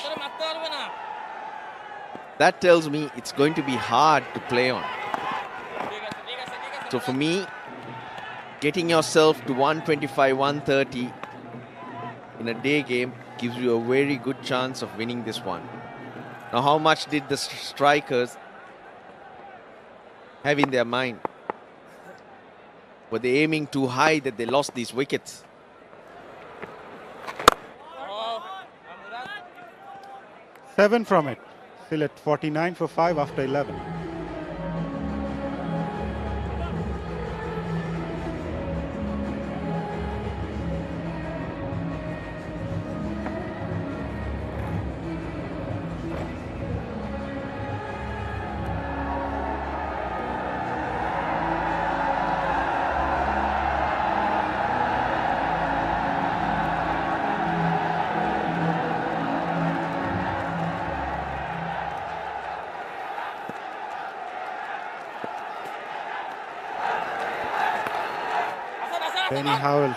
That tells me it's going to be hard to play on. So for me, getting yourself to 125, 130 in a day game gives you a very good chance of winning this one. Now, how much did the strikers have in their mind? Were they aiming too high that they lost these wickets? Seven from it. Still at 49 for 5 after 11. Benny Howell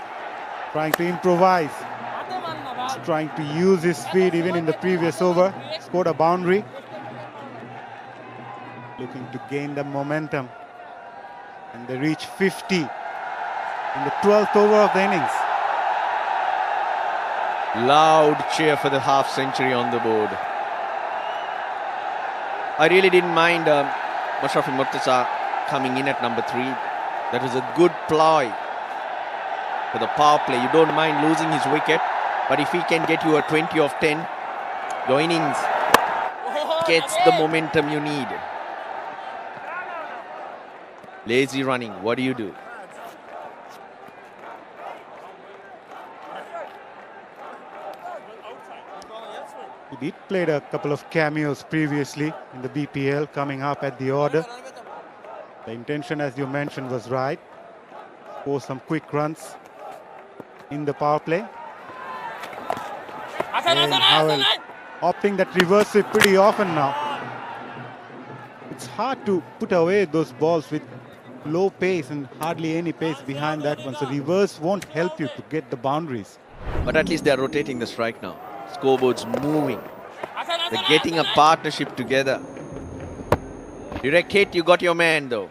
trying to improvise, trying to use his speed even in the previous over, scored a boundary, looking to gain the momentum, and they reach 50 in the 12th over of the innings. Loud cheer for the half century on the board. I really didn't mind Mashrafi Mortaza coming in at number 3. That was a good ploy for the power play. You don't mind losing his wicket, but if he can get you a 20 of 10, your innings gets the momentum you need. Lazy running, what do you do? He did play a couple of cameos previously in the BPL, coming up at the order. The intention, as you mentioned, was right. Score some quick runs in the power play. And Howell opting that reverse sweep pretty often now. It's hard to put away those balls with low pace and hardly any pace behind that one. So reverse won't help you to get the boundaries. But at least they're rotating the strike now. Scoreboard's moving. They're getting a partnership together. Direct hit, you got your man though.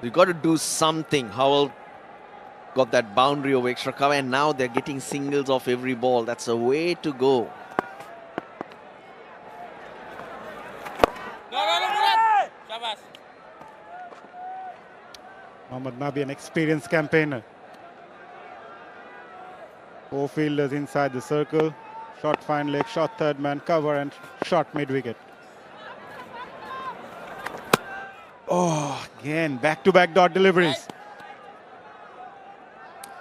You got to do something. Howell got that boundary over extra cover, and now they're getting singles off every ball. That's a way to go. Mohammad Nabi, an experienced campaigner. 4 fielders inside the circle. Shot fine leg, shot third man cover, and shot mid wicket. Oh, again, back-to-back dot deliveries.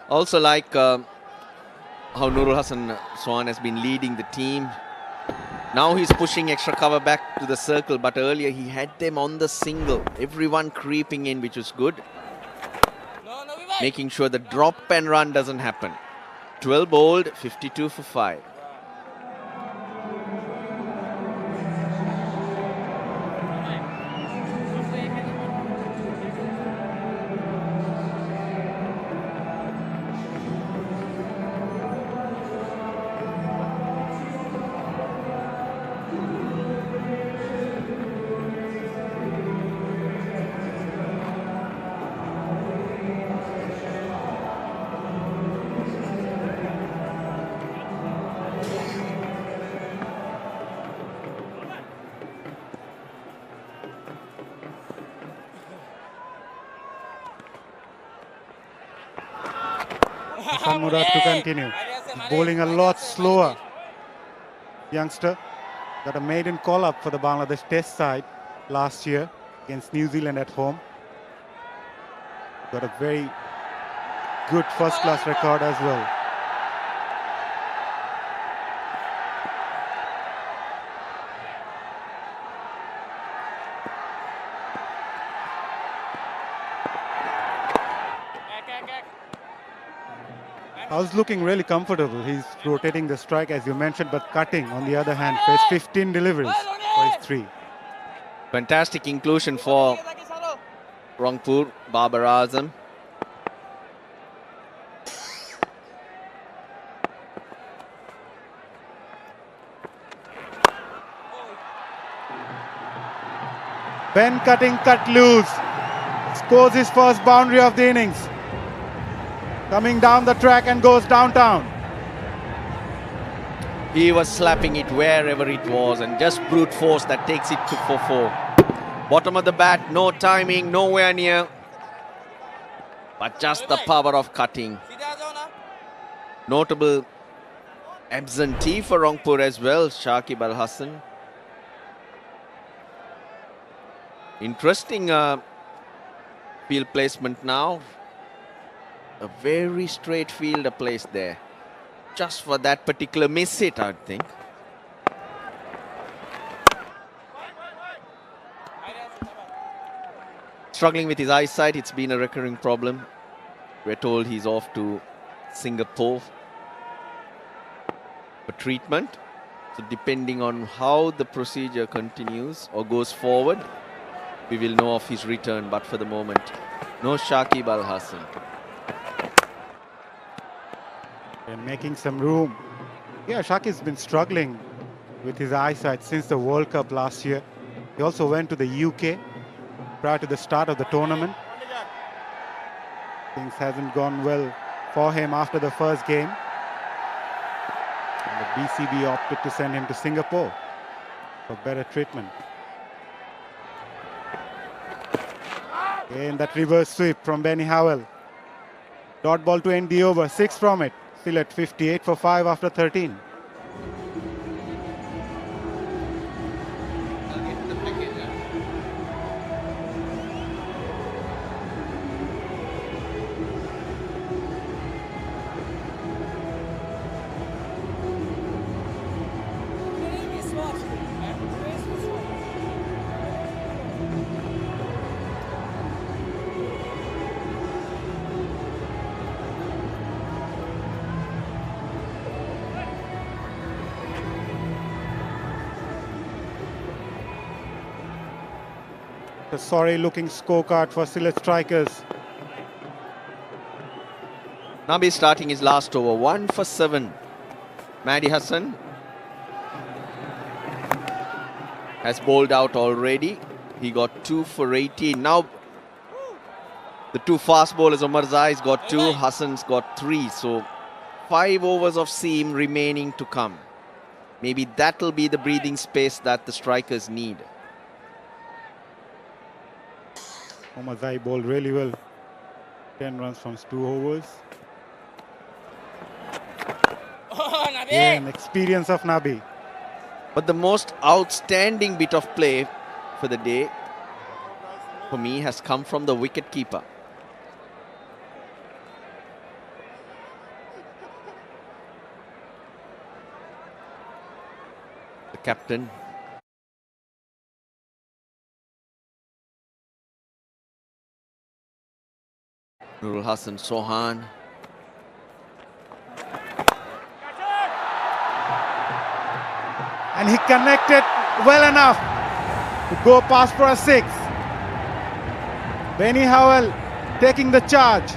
Also like how Nurul Hassan Swan has been leading the team. Now he's pushing extra cover back to the circle, but earlier he had them on the single. Everyone creeping in, which was good. Making sure the drop and run doesn't happen. 12 bowled, 52 for 5. Hassan Murad to continue. Bowling a lot slower. Youngster got a maiden call-up for the Bangladesh Test side last year against New Zealand at home. Got a very good first-class record as well. I was looking really comfortable. He's rotating the strike as you mentioned, but cutting on the other hand, faced 15 deliveries for his 3. Fantastic inclusion for Rangpur, Babar Azam. Ben Cutting cut loose. Scores his first boundary of the innings. Coming down the track and goes downtown. He was slapping it wherever it was and just brute force that takes it to 4-4. Bottom of the bat, no timing, nowhere near. But just the power of cutting. Notable absentee for Rangpur as well, Shakib Al Hassan. Interesting field placement now. A very straight fielder placed there. Just for that particular miss hit, I think. Struggling with his eyesight, it's been a recurring problem. We're told he's off to Singapore for treatment. So depending on how the procedure continues or goes forward, we will know of his return. But for the moment, no Shakib Al Hassan. They're making some room. Yeah, Shakib's been struggling with his eyesight since the World Cup last year. He also went to the UK prior to the start of the tournament. Things hasn't gone well for him after the first game. And the BCB opted to send him to Singapore for better treatment. Again, that reverse sweep from Benny Howell. Dot ball to end the over, 6 from it. Still at 58 for 5 after 13. A sorry looking scorecard for Sylhet Strikers. Nabi starting his last over, 1 for 7. Mahdi Hassan has bowled out already. He got 2 for 18. Now the 2 fast bowlers, Omar Zai's got 2, Hassan's got 3. So 5 overs of seam remaining to come. Maybe that'll be the breathing space that the strikers need. Omar Zai bowled really well. 10 runs from 2 overs. Again, experience of Nabi. But the most outstanding bit of play for the day, for me, has come from the wicket keeper. captain. Nurul Hassan Sohan. And he connected well enough to go past for a 6. Benny Howell taking the charge.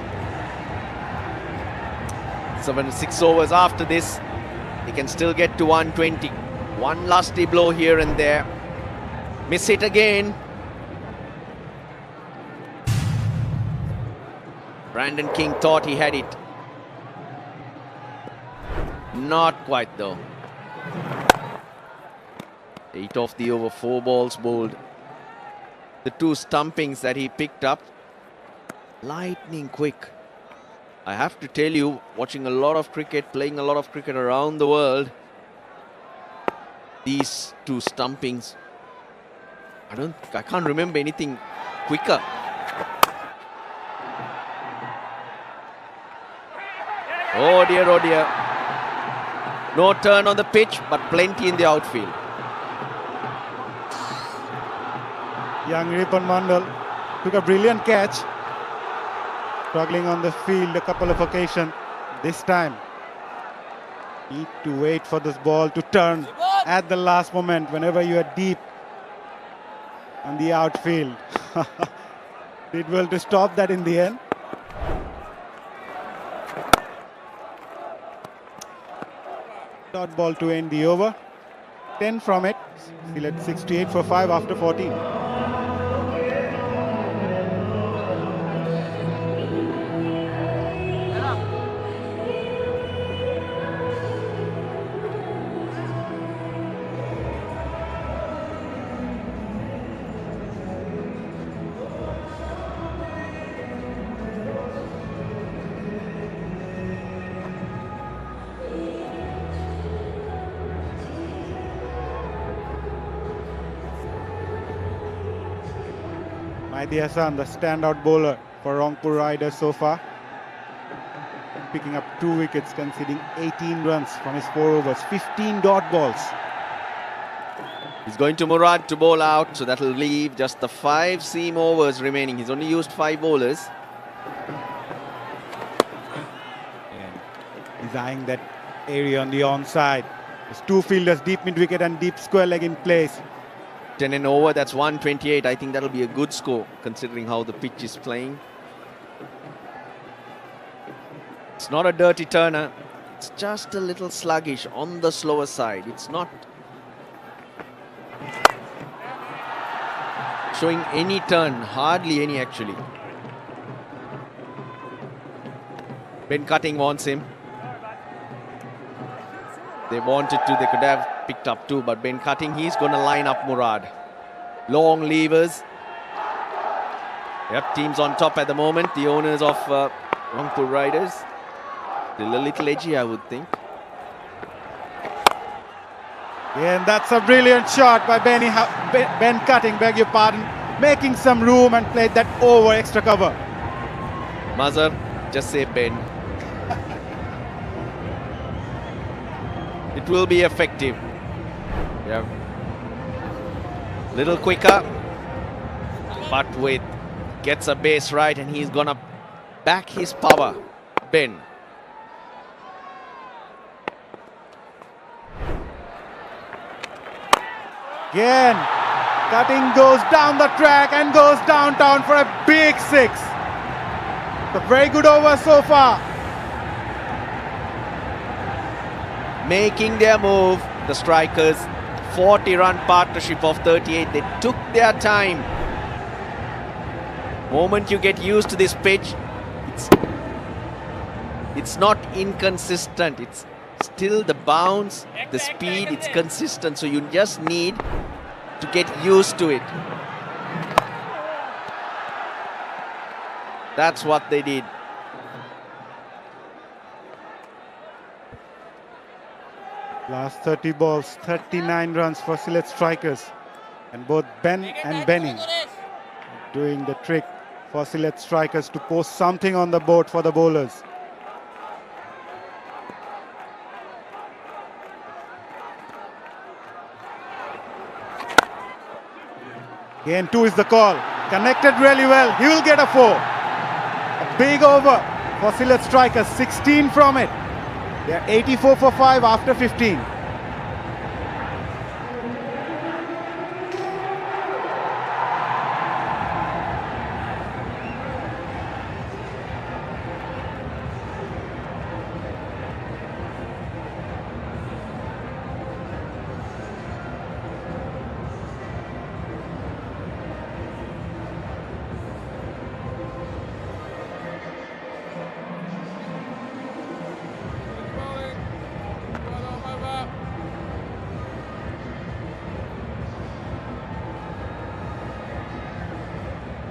6 overs after this, he can still get to 120. One lusty blow here and there. Miss it again. Brandon King thought he had it. Not quite though. 8 off the over, 4 balls bowled. The 2 stumpings that he picked up, lightning quick. I have to tell you, watching a lot of cricket, playing a lot of cricket around the world, these 2 stumpings, I can't remember anything quicker. Oh dear, oh dear. No turn on the pitch, but plenty in the outfield. Young Ripan Mandal took a brilliant catch. Struggling on the field a couple of occasions. This time, need to wait for this ball to turn at the last moment whenever you are deep on the outfield. Did well to stop that in the end. Dot ball to end the over. 10 from it. Still at 68 for 5 after 14. Mahdi Hassan, the standout bowler for Rangpur Riders so far. Picking up 2 wickets, conceding 18 runs from his 4 overs, 15 dot balls. He's going to Murad to bowl out, so that will leave just the 5 seam overs remaining. He's only used 5 bowlers. He's eyeing that area on the onside. There's 2 fielders, deep mid-wicket and deep square leg in place. 10 and over, that's 128. I think that'll be a good score considering how the pitch is playing. It's not a dirty turner. It's just a little sluggish on the slower side. It's not showing any turn, hardly any actually. Ben Cutting wants him. They wanted to, they could have picked up 2, but Ben Cutting, he's going to line up Murad. Long levers. Yep, team's on top at the moment. The owners of Rangpur Riders. Still a little edgy, I would think. Yeah, and that's a brilliant shot by Ben Cutting, beg your pardon. Making some room and played that over extra cover. Mazhar, just say Ben. It will be effective. Yeah. Little quicker, but gets a base right, and he's gonna back his power. Ben. Again, Cutting goes down the track and goes downtown for a big 6. A very good over so far. Making their move, the strikers. 40-run partnership of 38. They took their time. Moment you get used to this pitch, it's not inconsistent. It's still the bounce, the speed, it's consistent. So you just need to get used to it. That's what they did. Last 30 balls, 39 runs for Sylhet Strikers. And both Ben and Benny doing the trick for Sylhet Strikers to post something on the board for the bowlers. Again, 2 is the call. Connected really well. He will get a 4. A big over for Sylhet Strikers. 16 from it. They are 84 for 5 after 15.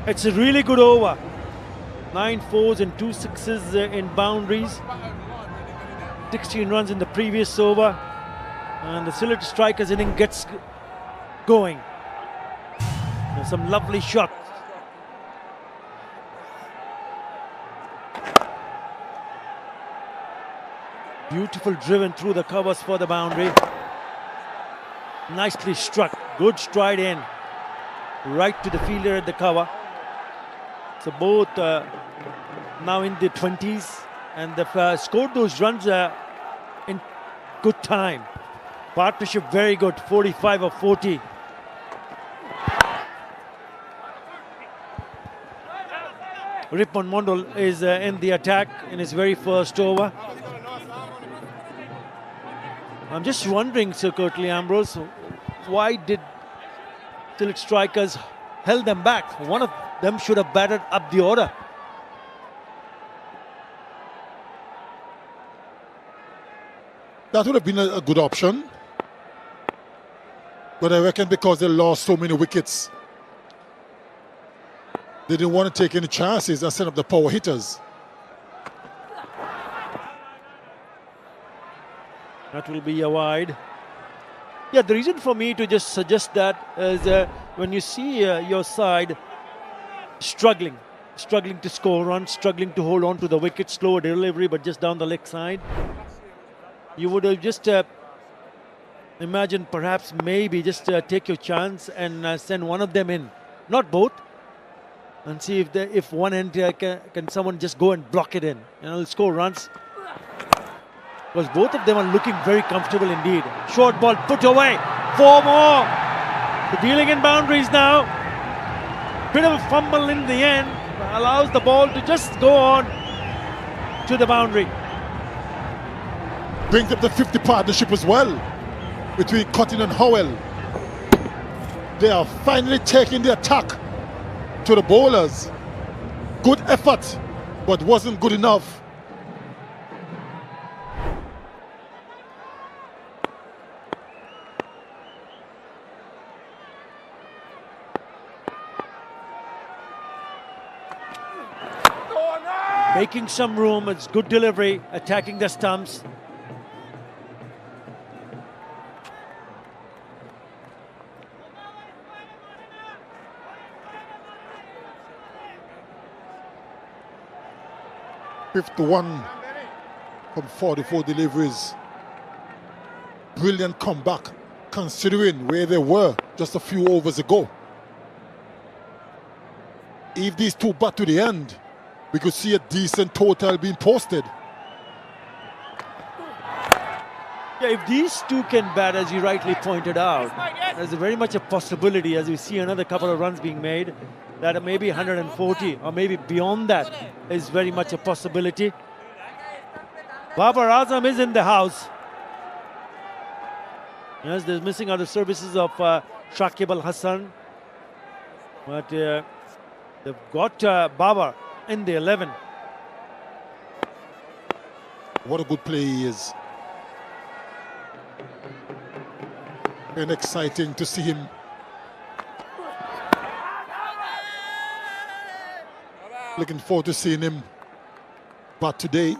It's a really good over. 9 fours and 2 sixes in boundaries. 16 runs in the previous over. And the Sylhet Strikers inning gets going. There's some lovely shots. Beautiful driven through the covers for the boundary. Nicely struck. Good stride in. Right to the fielder at the cover. So both now in the 20s, and they've scored those runs in good time. Partnership very good, 45 of 40. Ripon Mondol is in the attack in his very first over. I'm just wondering, Sir Curtly Ambrose, why did Sylhet Strikers held them back? One of them should have batted up the order. That would have been a good option. But I reckon because they lost so many wickets, they didn't want to take any chances and set up the power hitters. That will be a wide. Yeah, the reason for me to just suggest that is when you see your side struggling to score runs, struggling to hold on to the wicket, slower delivery, but just down the leg side, you would have just imagined perhaps maybe just take your chance and send one of them in, not both, and see if one end can someone just go and block it in and score runs. Because both of them are looking very comfortable indeed. Short ball put away. 4 more. The dealing in boundaries now. Bit of a fumble in the end. Allows the ball to just go on to the boundary. Brings up the 50 partnership as well between Cotton and Howell. They are finally taking the attack to the bowlers. Good effort, but wasn't good enough. Making some room, it's good delivery, attacking the stumps. (51) from 44 deliveries. Brilliant comeback considering where they were just a few overs ago. If these two bat to the end, we could see a decent total being posted. Yeah, if these two can bat, as you rightly pointed out, there's very much a possibility, as we see another couple of runs being made, that maybe 140 or maybe beyond that is very much a possibility. Babar Azam is in the house. Yes, there's missing other services of Shakib Al Hassan, but they've got Babar in the 11. What a good play he is. And exciting to see him. Looking forward to seeing him bat today.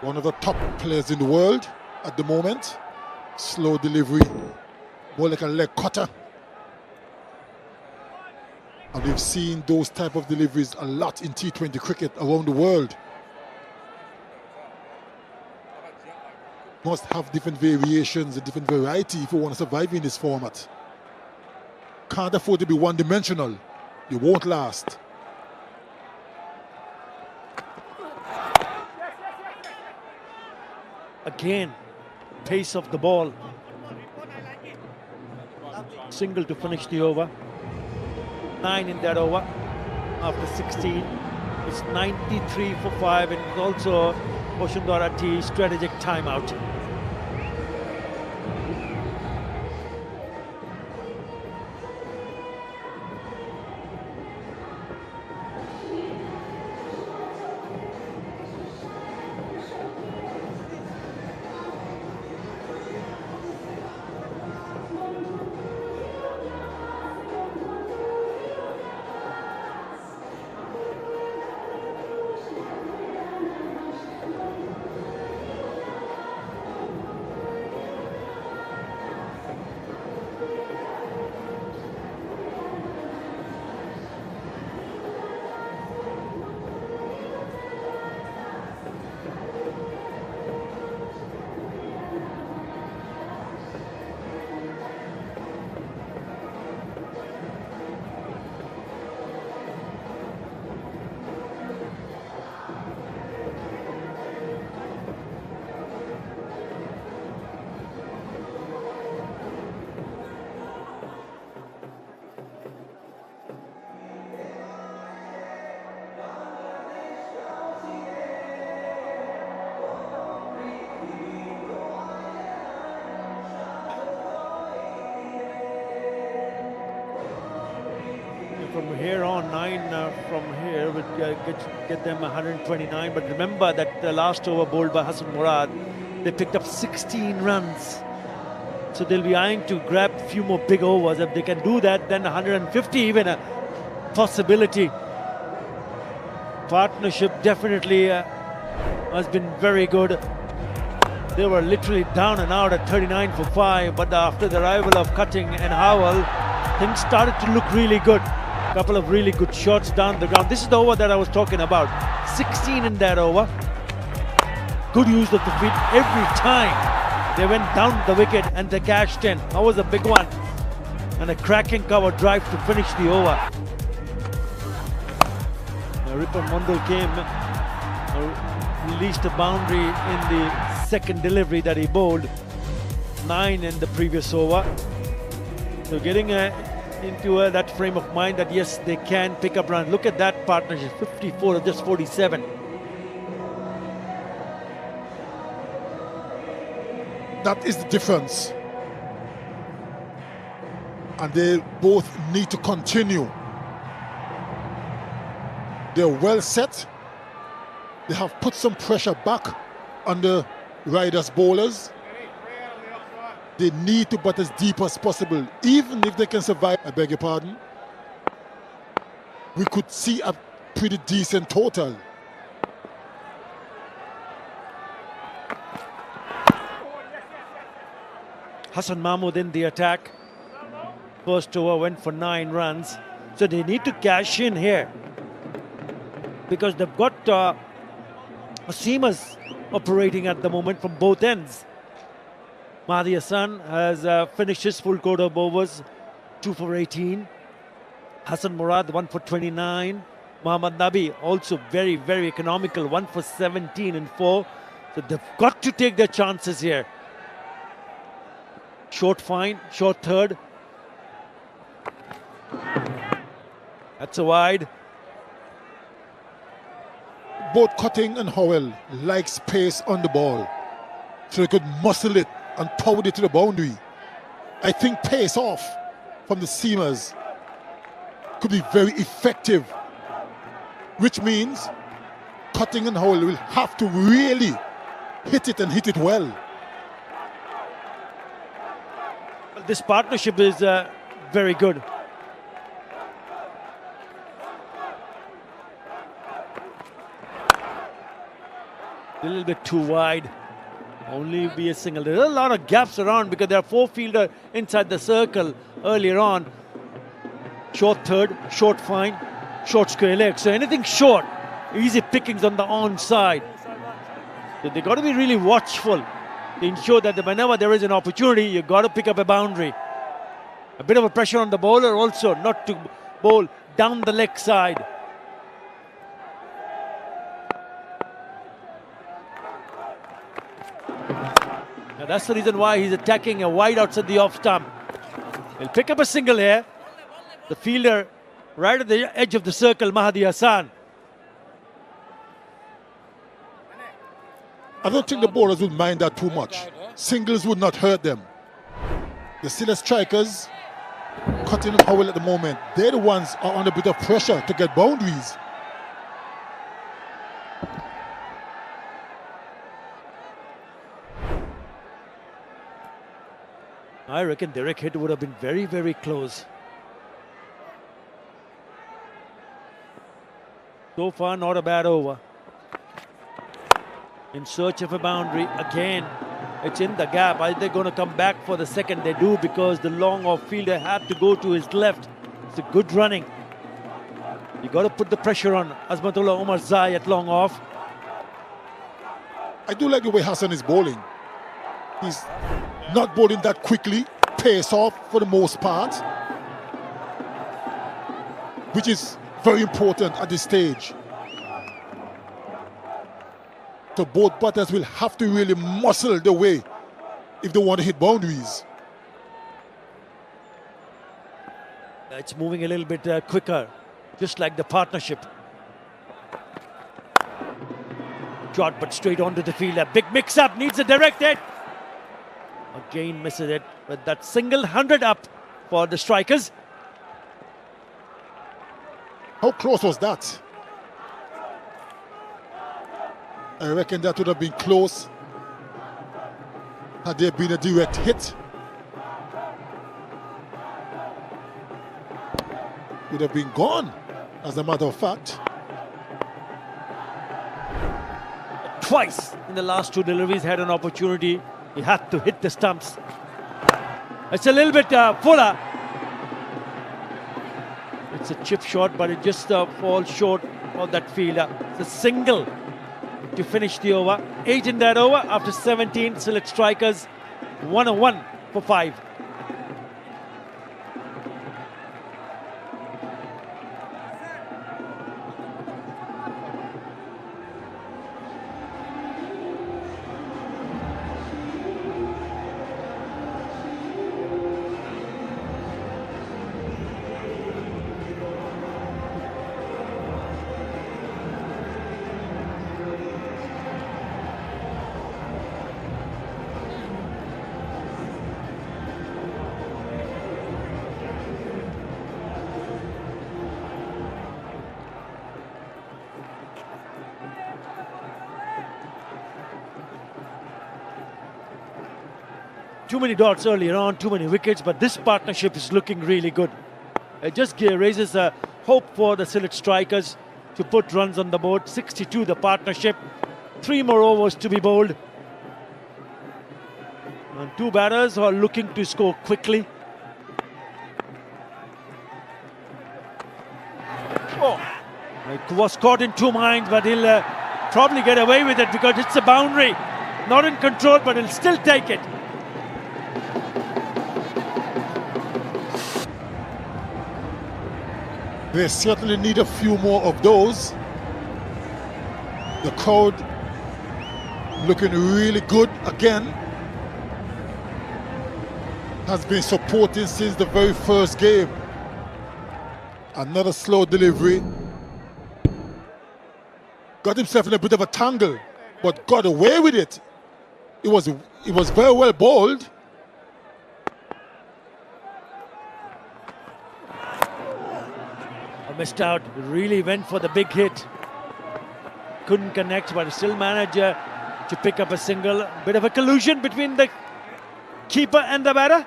One of the top players in the world at the moment. Slow delivery, more like a leg cutter. And we've seen those type of deliveries a lot in T20 cricket around the world. Must have different variations and different variety if you want to survive in this format. can't afford to be one-dimensional. You won't last. Again, pace of the ball. Single to finish the over. 9 in that over after 16. It's 93 for 5 and also Boshundara T strategic timeout. From here on, 9 from here would get them 129. But remember that the last over bowled by Hassan Murad, they picked up 16 runs. So they'll be eyeing to grab a few more big overs. If they can do that, then 150 even a possibility. Partnership definitely has been very good. They were literally down and out at 39 for 5. But after the arrival of Cutting and Howell, things started to look really good. Couple of really good shots down the ground. This is the over that I was talking about. 16 in that over. Good use of the feet every time. They went down the wicket and they cashed in. That was a big one. And a cracking cover drive to finish the over. Ripon Mondal came, released a boundary in the second delivery that he bowled. 9 in the previous over. So getting into that frame of mind that yes, they can pick up runs. Look at that partnership, 54 of just 47. That is the difference. And they both need to continue. They're well set. They have put some pressure back on the Riders bowlers. They need to bat as deep as possible. Even if they can survive, I beg your pardon, we could see a pretty decent total. Hassan Mahmood in the attack. First over went for 9 runs. So they need to cash in here. Because they've got seamers operating at the moment from both ends. Mahdi Hassan has finished his full quota of overs, 2 for 18. Hassan Murad, 1 for 29. Muhammad Nabi, also very, very economical, 1 for 17 and 4. So they've got to take their chances here. Short fine, short third. That's a wide. Both Cutting and Howell like space on the ball, so they could muscle it and power it to the boundary. I think pace off from the seamers could be very effective, which means Cutting and Howell will have to really hit it and hit it well. This partnership is very good. A little bit too wide. Only be a single. There are a lot of gaps around because there are 4 fielders inside the circle earlier on. Short third, short fine, short square leg. So anything short, easy pickings on the onside. So they got to be really watchful to ensure that whenever there is an opportunity, you got to pick up a boundary. A bit of a pressure on the bowler also, not to bowl down the leg side. Now that's the reason why he's attacking a wide outside the off stump. He'll pick up a single here. The fielder right at the edge of the circle, Mahdi Hassan. I don't think the bowlers would mind that too much. Singles would not hurt them. The Silla strikers, Cutting and Howell at the moment, they're the ones are under a bit of pressure to get boundaries. I reckon Derek hit would have been very, very close. So far, not a bad over. In search of a boundary again. It's in the gap. Are they going to come back for the second? They do, because the long off fielder had to go to his left. It's a good running. You got to put the pressure on Azmatullah Omar Zai at long off. I do like the way Hassan is bowling. He's not bowling that quickly, pace off for the most part, which is very important at this stage. So both batters will have to really muscle the way if they want to hit boundaries. It's moving a little bit quicker, just like the partnership. Shot, but straight onto the field. A big mix-up, needs a direct hit. Again misses it, with that single 100 up for the strikers. How close was that? I reckon that would have been close had there been a direct hit. Would have been gone, as a matter of fact. Twice in the last two deliveries had an opportunity. He had to hit the stumps. It's a little bit fuller. It's a chip shot, but it just falls short of that fielder. It's a single to finish the over. 8 in that over after 17. Select strikers 101 for 5. Too many dots earlier on, too many wickets, but this partnership is looking really good. It just raises a hope for the Sylhet strikers to put runs on the board. 62 the partnership, 3 more overs to be bowled. And two batters who are looking to score quickly. Oh, it was caught in two minds, but he'll probably get away with it because it's a boundary. Not in control, but he'll still take it. They certainly need a few more of those. The crowd looking really good again. Has been supporting since the very first game. Another slow delivery. Got himself in a bit of a tangle, but got away with it. It was very well bowled. Missed out, really went for the big hit. Couldn't connect, but still managed to pick up a single. Bit of a collusion between the keeper and the batter.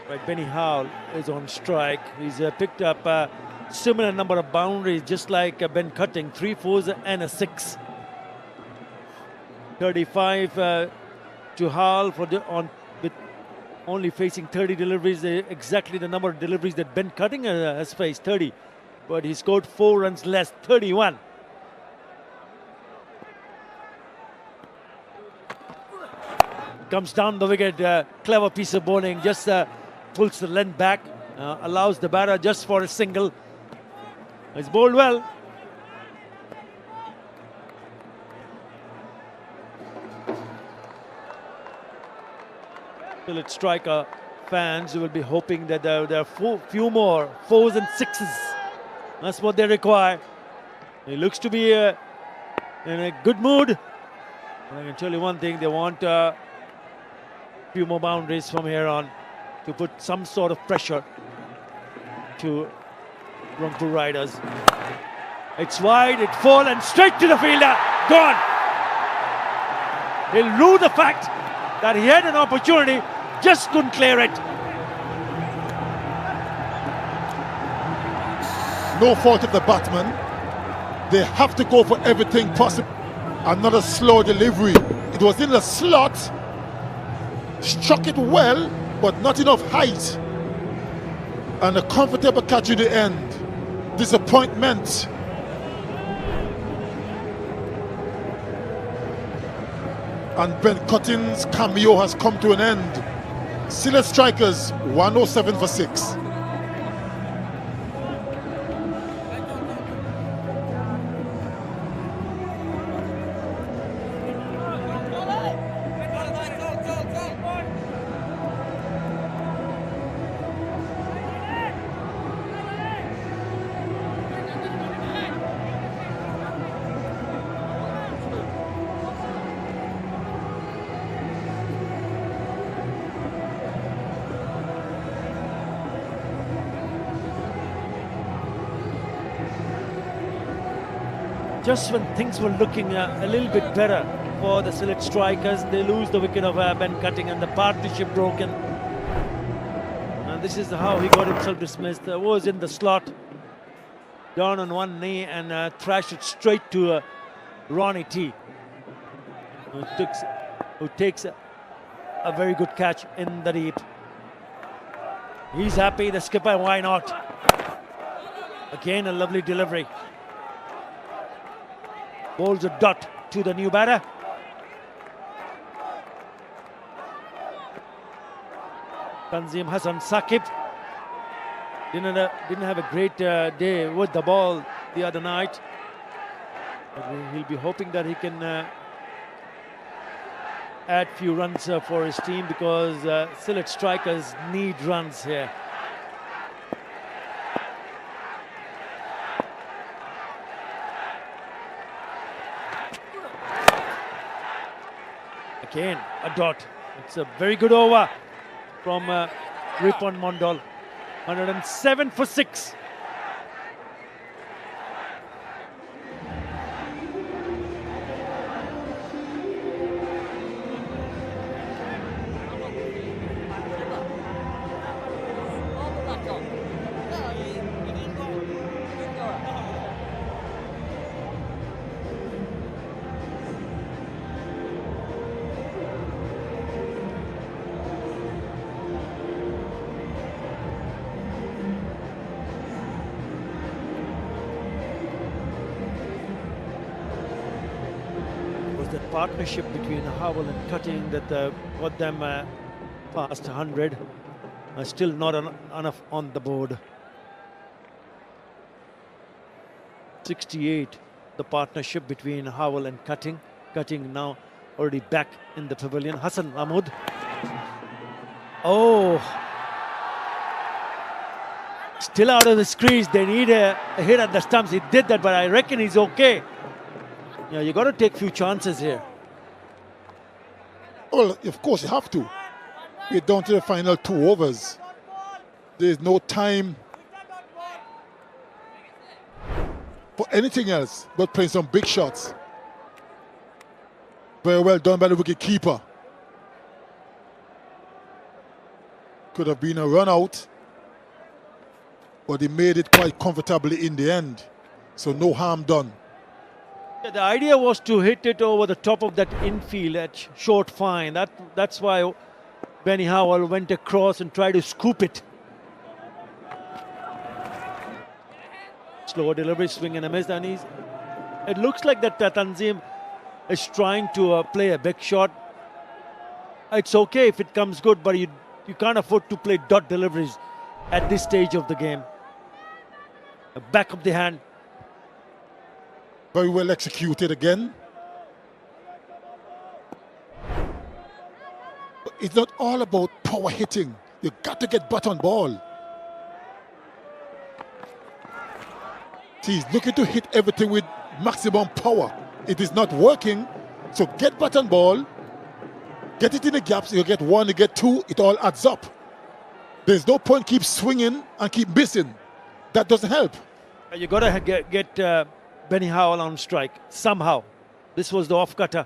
Right, Benny Howell is on strike. He's picked up a similar number of boundaries, just like Ben Cutting, 3 fours and a 6. 35 to Howell with only facing 30 deliveries, exactly the number of deliveries that Ben Cutting has faced, 30. but he scored 4 runs less, 31. Comes down the wicket, clever piece of bowling, just pulls the length back, allows the batter just for a single. He's bowled well. Philip striker fans will be hoping that there are few more 4s and 6s. That's what they require. He looks to be in a good mood. And I can tell you one thing, they want few more boundaries from here on to put some sort of pressure to Rangpur Riders. It's wide, it falls and straight to the fielder. Gone. He'll rue the fact that he had an opportunity, just couldn't clear it. No fault of the batsman. They have to go for everything possible. Another slow delivery. It was in the slot. Struck it well, but not enough height. And a comfortable catch at the end. Disappointment. And Ben Cotton's cameo has come to an end. Sylhet Strikers 107 for 6. Just when things were looking a little bit better for the Sylhet Strikers, they lose the wicket of Ben Cutting and the partnership broken. And this is how he got himself dismissed. Was in the slot, down on one knee and thrashed it straight to Ronnie T, who takes a very good catch in the deep. He's happy, the skipper, why not? Again, a lovely delivery. Bowls a dot to the new batter. Tanzim Hassan Saqib didn't have a great day with the ball the other night. But he'll be hoping that he can add few runs for his team, because Sylhet Strikers need runs here. Again, a dot. It's a very good over from Ripon Mondal. 107 for 6. The partnership between Howell and Cutting that got them past 100. Still not enough on the board. 68, the partnership between Howell and Cutting. Cutting now already back in the pavilion. Hassan Mahmood. Oh, still out of the crease. They need a hit at the stumps. He did that, but I reckon he's okay. Yeah, you got to take few chances here. Well, of course you have to. We're down to the final 2 overs. There's no time for anything else but playing some big shots. Very well done by the wicket keeper. Could have been a run out, but he made it quite comfortably in the end. So no harm done. Yeah, the idea was to hit it over the top of that infield at short fine. That's why Benny Howell went across and tried to scoop it. Slow delivery, swing and a miss, and it looks like that Tanzim is trying to play a big shot. It's okay if it comes good, but you can't afford to play dot deliveries at this stage of the game. Back of the hand. Very well executed again. But it's not all about power hitting. You got to get button ball. See, he's looking to hit everything with maximum power. It is not working. So get button ball, get it in the gaps. You get one, you get two, it all adds up. There's no point keep swinging and keep missing. That doesn't help. You got to get Benny Howell on strike somehow. This was the off cutter.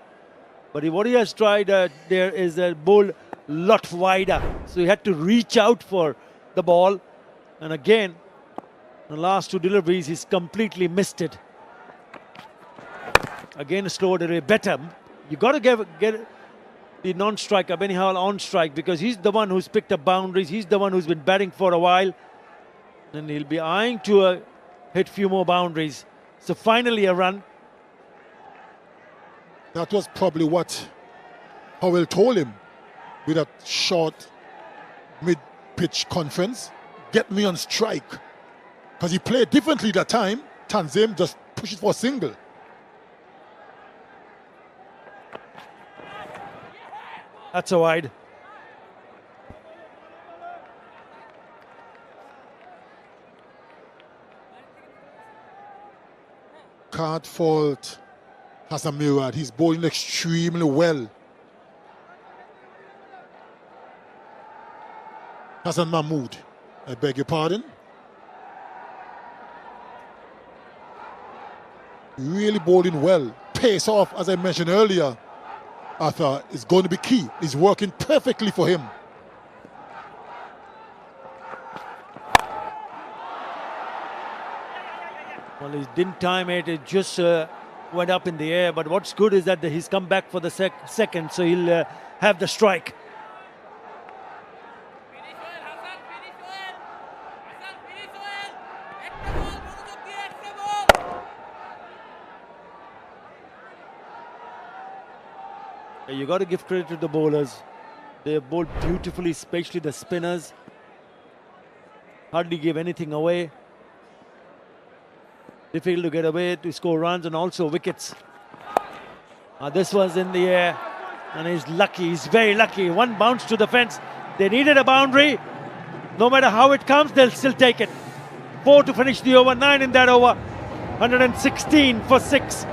But what he has tried there is a ball lot wider. So he had to reach out for the ball. And again, the last two deliveries, he's completely missed it. Again, a slow delivery, better. You got to get the non-striker, Benny Howell, on strike because he's the one who's picked up boundaries. He's the one who's been batting for a while. And he'll be eyeing to hit few more boundaries. So finally a run. That was probably what Howell told him with that short mid-pitch conference. Get me on strike. Because he played differently that time. Tanzim just pushed it for a single. That's a wide. Can't fault Hassan Murad. He's bowling extremely well. Hassan Mahmood, I beg your pardon. Really bowling well. Pace off, as I mentioned earlier, Arthur, is going to be key. It's working perfectly for him. Well, he didn't time it. It just went up in the air. But what's good is that he's come back for the second, so he'll have the strike. You got to give credit to the bowlers. They have bowled beautifully, especially the spinners. Hardly gave anything away. Difficult to get away to score runs and also wickets. This was in the air and he's lucky. He's very lucky. One bounce to the fence. They needed a boundary. No matter how it comes, they'll still take it. 4 to finish the over, 9 in that over. 116 for 6.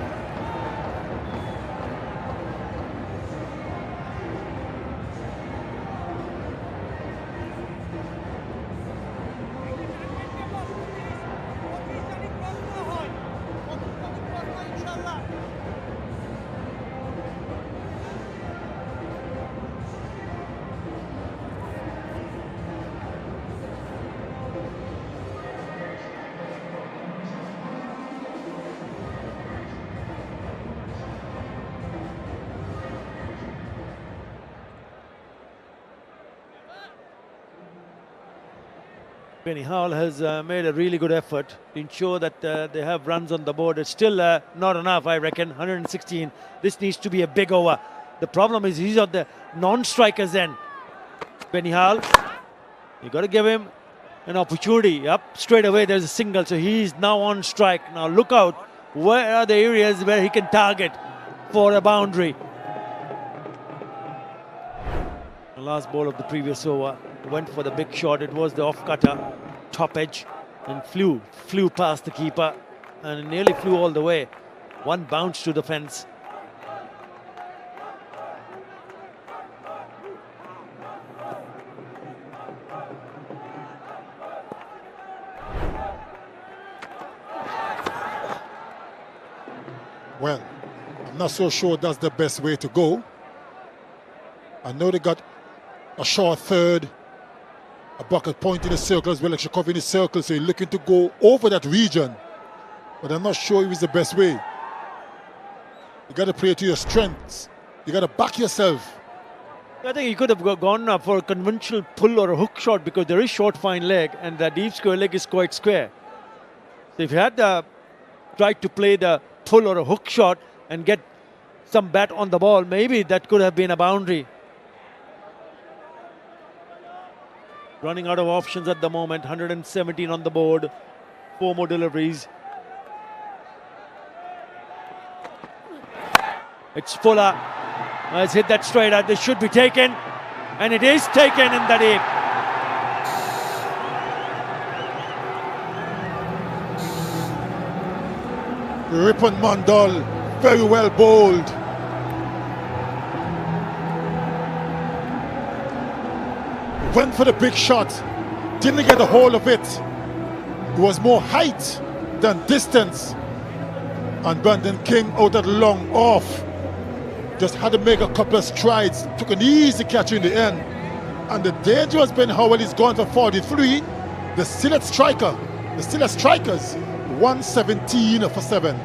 Benny Howell has made a really good effort to ensure that they have runs on the board. It's still not enough, I reckon. 116. This needs to be a big over. The problem is he's on the non-strikers end. Benny Howell, you got to give him an opportunity. Up straight away, there's a single, so he's now on strike. Now look out. Where are the areas where he can target for a boundary? The last ball of the previous over went for the big shot. It was the off cutter, top edge, and flew past the keeper and nearly flew all the way. One bounce to the fence. Well, I'm not so sure that's the best way to go. I know they got a short third, a bucket point in the circle as well, actually covering the circle, so you're looking to go over that region. But I'm not sure if it's the best way. You got to play to your strengths. You got to back yourself. I think he could have gone for a conventional pull or a hook shot because there is short fine leg and the deep square leg is quite square. So if he had tried to play the pull or a hook shot and get some bat on the ball, maybe that could have been a boundary. Running out of options at the moment, 117 on the board, 4 more deliveries. It's Fuller. Has hit that straight out. This should be taken. And it is taken in the deep. Ripon Mondal, very well bowled. Went for the big shot, didn't get a hold of it. It was more height than distance. And Brandon King out at long off. Just had to make a couple of strides, took an easy catch in the end. And the danger has been Howell is gone for 43. The Sylhet Strikers, 117 for 7.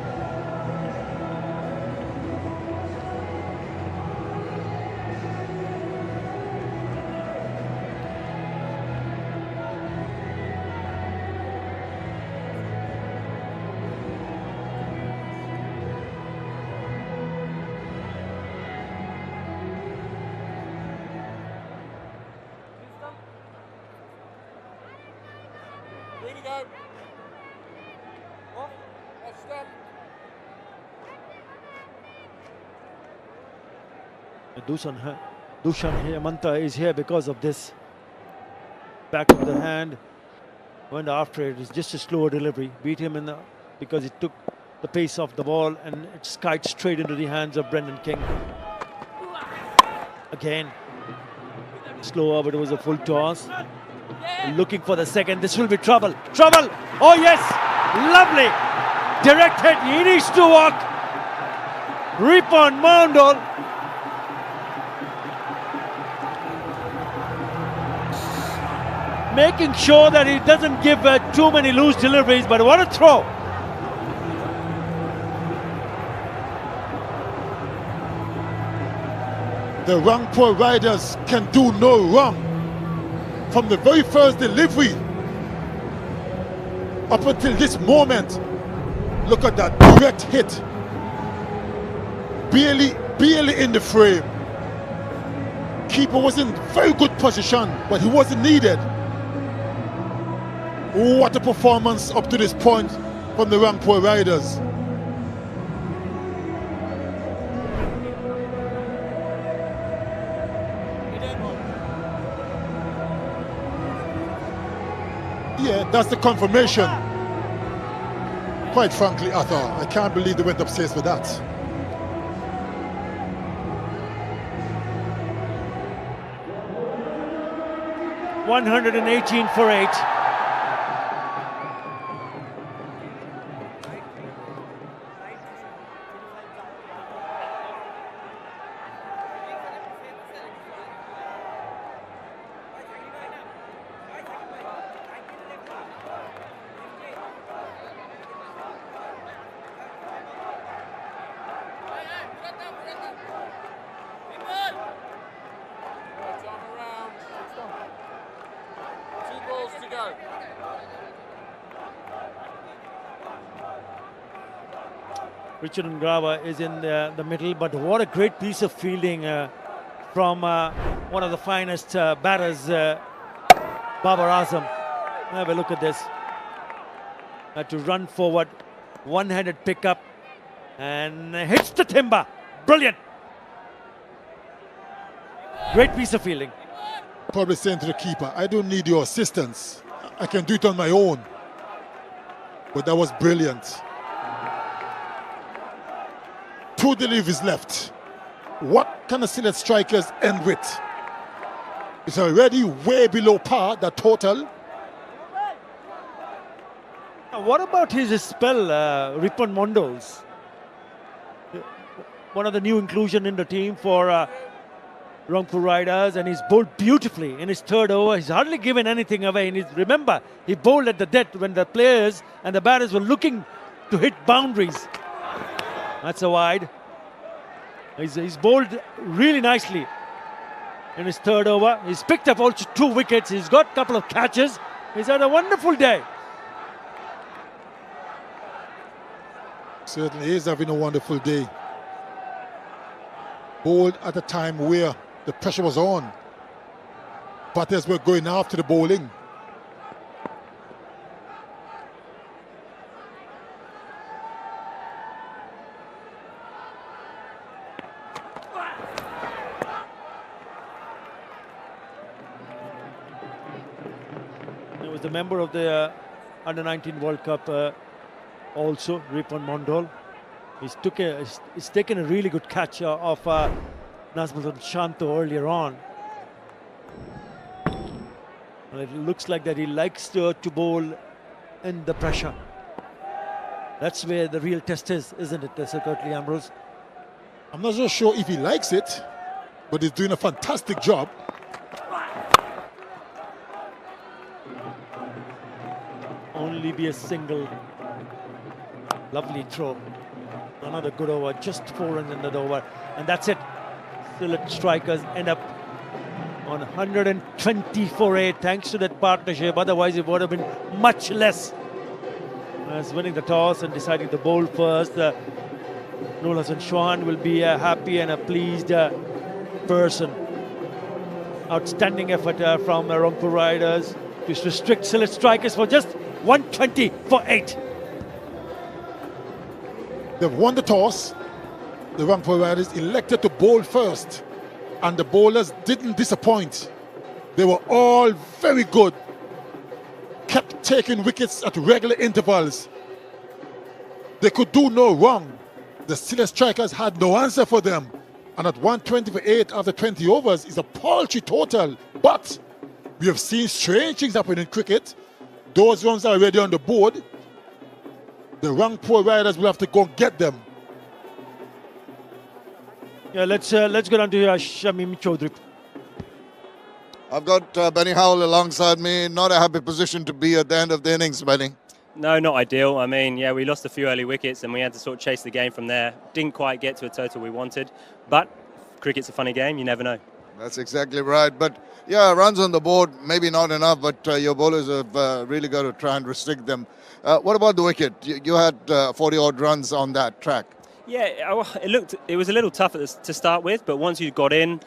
Ready to go. Off stump. Dushan Hemanta is here because of this. Back of the hand, went after it. It's just a slower delivery. Beat him because it took the pace off the ball and it skied straight into the hands of Brendan King. Again, slower, but it was a full toss. Looking for the second. This will be trouble. Trouble! Oh yes! Lovely! Direct hit. He needs to walk. Ripon Mondal. Making sure that he doesn't give too many loose deliveries, but what a throw! The Rangpur Riders can do no wrong. From the very first delivery up until this moment, look at that direct hit. Barely in the frame. Keeper was in very good position, but he wasn't needed. What a performance up to this point from the Rangpur Riders. Yeah, that's the confirmation. Quite frankly, Arthur, I can't believe they went upstairs for that. $118 for 8. Richard Ngrava is in the middle, but what a great piece of fielding from one of the finest batters, Babar Azam. Have a look at this. Had to run forward, one-handed pickup, and hits the timber. Brilliant. Great piece of fielding. Probably saying to the keeper, I don't need your assistance. I can do it on my own. But that was brilliant. 2 deliveries left. What can the Sylhet Strikers end with? It's already way below par, the total. What about his spell, Ripon Mondals? One of the new inclusion in the team for Rangpur Riders, and he's bowled beautifully in his third over. He's hardly given anything away. And remember, he bowled at the death when the players and the batters were looking to hit boundaries. That's a wide. He's bowled really nicely in his third over. He's picked up also 2 wickets. He's got a couple of catches. He's had a wonderful day. Certainly is having a wonderful day. Bowled at a time where the pressure was on. Batters were going after the bowling. He was a member of the Under-19 World Cup also, Ripon Mondol. He's taken a really good catch of Nazmuddin Shanto earlier on. And it looks like that he likes to bowl in the pressure. That's where the real test is, isn't it, Sir Curtly Ambrose? I'm not so sure if he likes it, but he's doing a fantastic job. Only be a single. Lovely throw. Another good over, just 4 runs in that over. And that's it. Sylhet Strikers end up on 120 for 8 thanks to that partnership. Otherwise, it would have been much less. As winning the toss and deciding to bowl first, Noor Hassan Chauhan will be a happy and a pleased person. Outstanding effort from Rangpur Riders to restrict Sylhet Strikers for just 120 for 8. They've won the toss. The Rangpur Riders elected to bowl first, and the bowlers didn't disappoint. They were all very good. Kept taking wickets at regular intervals. They could do no wrong. The Sylhet Strikers had no answer for them. And at 120 for 8 after 20 overs is a paltry total. But we have seen strange things happen in cricket. Those runs are already on the board. The Rangpur Riders will have to go and get them. Yeah, let's go down to Shamim Chaudhry. I've got Benny Howell alongside me. Not a happy position to be at the end of the innings, Benny. No, not ideal. I mean, yeah, we lost a few early wickets and we had to sort of chase the game from there. Didn't quite get to a total we wanted. But cricket's a funny game, you never know. That's exactly right. But yeah, runs on the board, maybe not enough, but your bowlers have really got to try and restrict them. What about the wicket? You had 40-odd runs on that track. Yeah, it was a little tough to start with, but once you got in,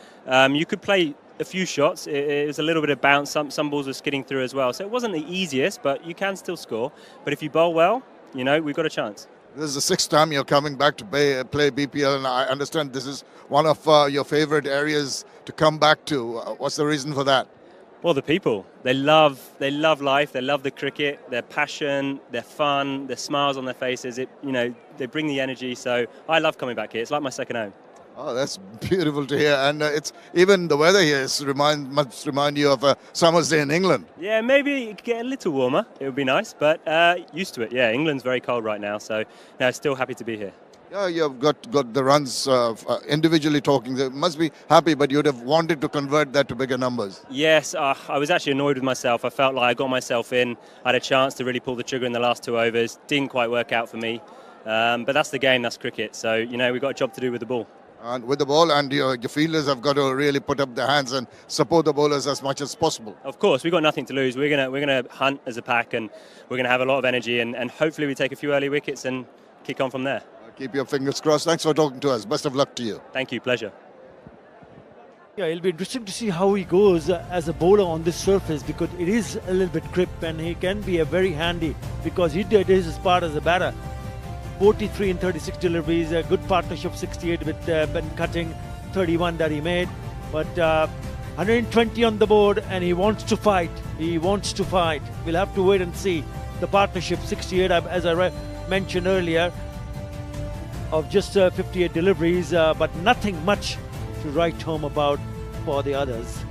you could play a few shots. It was a little bit of bounce. Some balls were skidding through as well. So it wasn't the easiest, but you can still score. But if you bowl well, you know, we've got a chance. This is the 6th time you're coming back to play BPL, and I understand this is one of your favorite areas to come back to. What's the reason for that? Well, the people. They love life. They love the cricket. Their passion, their fun, their smiles on their faces. They bring the energy. So I love coming back here. It's like my second home. Oh, that's beautiful to hear. And it's even the weather here must remind you of a summer's day in England. Yeah, maybe it could get a little warmer. It would be nice, but used to it. Yeah, England's very cold right now. So no, still happy to be here. Yeah, you've got the runs individually talking. They must be happy, but you'd have wanted to convert that to bigger numbers. Yes, I was actually annoyed with myself. I felt like I got myself in. I had a chance to really pull the trigger in the last 2 overs. Didn't quite work out for me. But that's the game, that's cricket. So, you know, we've got a job to do with the ball. And with the ball, and your fielders have got to really put up their hands and support the bowlers as much as possible. Of course, we've got nothing to lose. We're gonna hunt as a pack, and we're gonna have a lot of energy, and hopefully we take a few early wickets and kick on from there. Keep your fingers crossed. Thanks for talking to us. Best of luck to you. Thank you. Pleasure. Yeah, it'll be interesting to see how he goes as a bowler on this surface, because it is a little bit crisp and he can be a very handy, because he did his part as a batter. 43 in 36 deliveries, a good partnership, 68 with Ben Cutting, 31 that he made. But 120 on the board, and he wants to fight. He wants to fight. We'll have to wait and see. The partnership, 68, as I mentioned earlier, of just 58 deliveries, but nothing much to write home about for the others.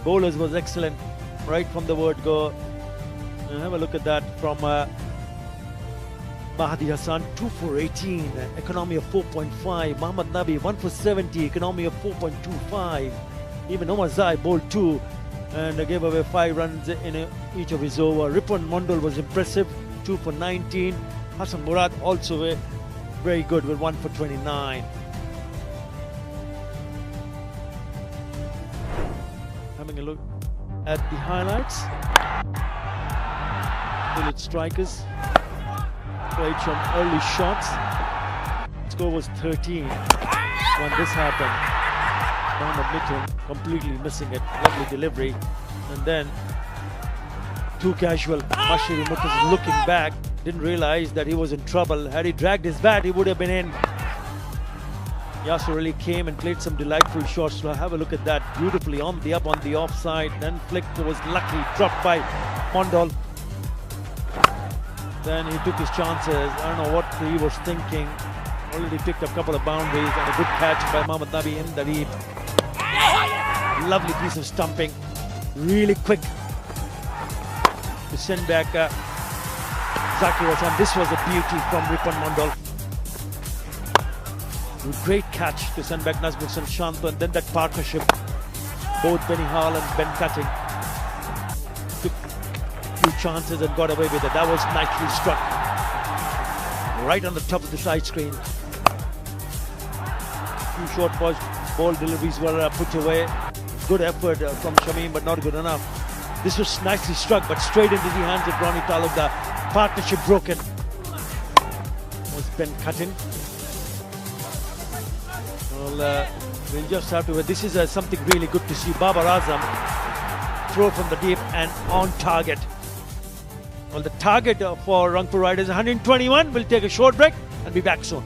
Bowlers was excellent right from the word go. And have a look at that from Mahdi Hassan, 2 for 18, economy of 4.5. Mohammad Nabi, 1 for 70, economy of 4.25. Even Omar Zai bowled 2 and gave away 5 runs in each of his over. Ripon Mondol was impressive, 2 for 19. Hassan Murad also very good with 1 for 29. Having a look at the highlights. Sylhet Strikers. played some early shots. Score was 13 when this happened. Mohammad Mithun completely missing it. Lovely delivery. And then too casual. Mashwari Murtaza looking back. Didn't realize that he was in trouble. Had he dragged his bat, he would have been in. Yasir Ali came and played some delightful shots. So have a look at that. Beautifully on the up, on the offside. Then flicked, was lucky. Dropped by Mondal. Then he took his chances. I don't know what he was thinking. Already picked up a couple of boundaries and a good catch by Mohammad Nabi in that he. Lovely piece of stumping. Really quick to send back Zakir Hasan. This was a beauty from Ripan Mondal. Great catch to send back Nazmul Shanto, and then that partnership, both Benny Hall and Ben Cutting, took a few chances and got away with it. That was nicely struck. Right on the top of the side screen. Few short ball deliveries were put away. Good effort from Shamim, but not good enough. This was nicely struck, but straight into the hands of Ronnie Taluk. The partnership broken. Was Ben Cutting. Well, we'll just have to. This is something really good to see. Babar Azam throw from the deep and on target. Well, the target for Rangpur Riders is 121. We'll take a short break and be back soon.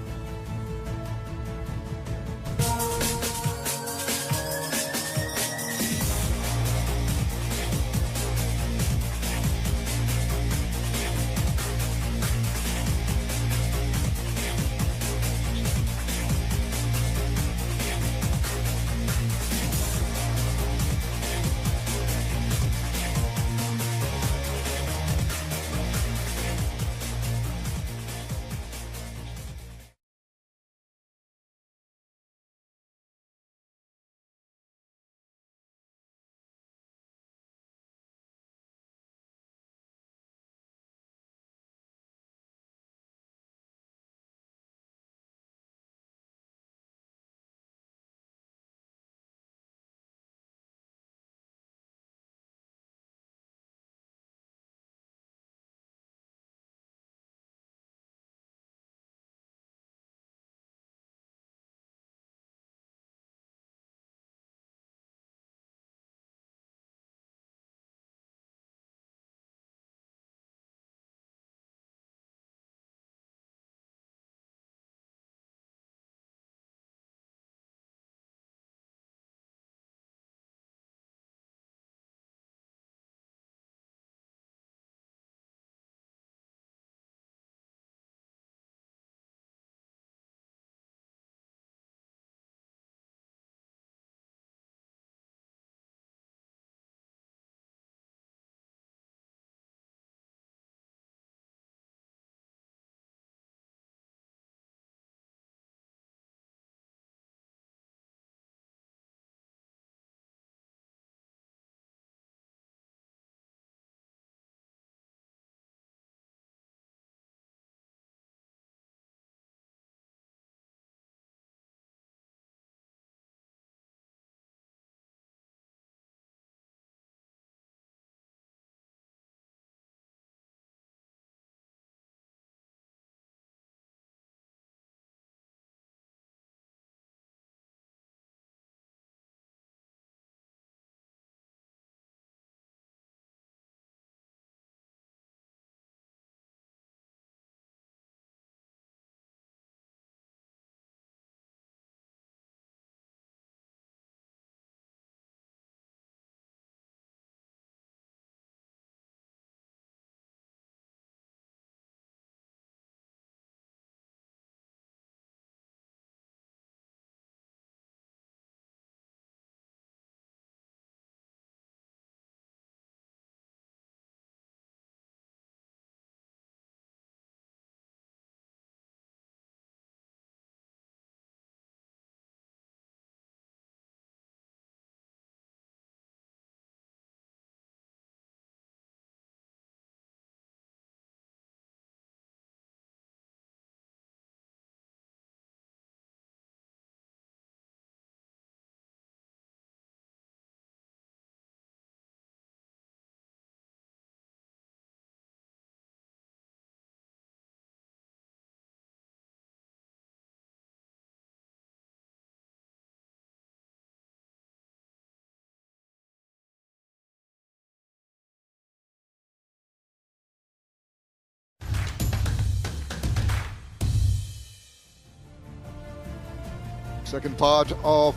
Second part of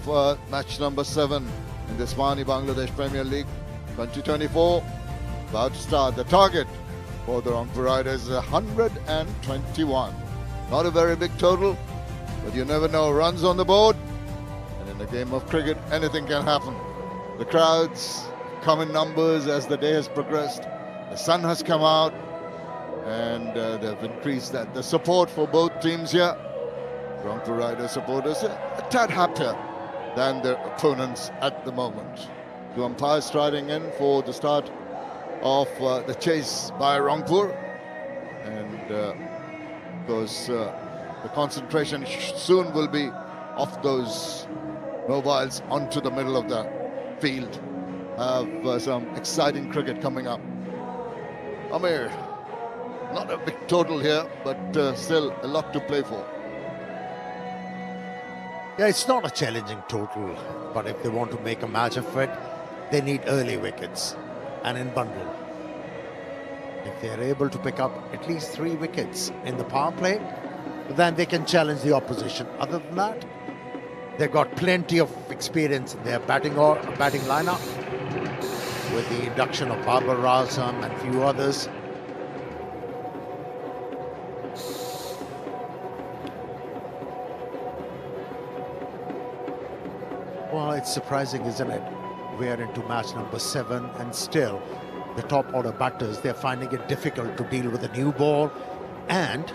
match number 7 in the Ismani Bangladesh Premier League 2024. About to start. The target for the Rangpur Riders is 121. Not a very big total, but you never know. Runs on the board, and in the game of cricket, anything can happen. The crowds come in numbers as the day has progressed. The sun has come out, and they've increased the support for both teams here. Rangpur Riders supporters are a tad happier than their opponents at the moment. The umpire striding in for the start of the chase by Rangpur, and because the concentration soon will be off those mobiles onto the middle of the field. Have some exciting cricket coming up. Amir, not a big total here, but still a lot to play for. Yeah, it's not a challenging total, but if they want to make a match of it, they need early wickets and in bundle. If they're able to pick up at least 3 wickets in the power play, then they can challenge the opposition. Other than that, they've got plenty of experience in their batting lineup with the induction of Babar Azam and a few others. Well, it's surprising, isn't it? We're into match number 7 and still the top order batters, they're finding it difficult to deal with a new ball and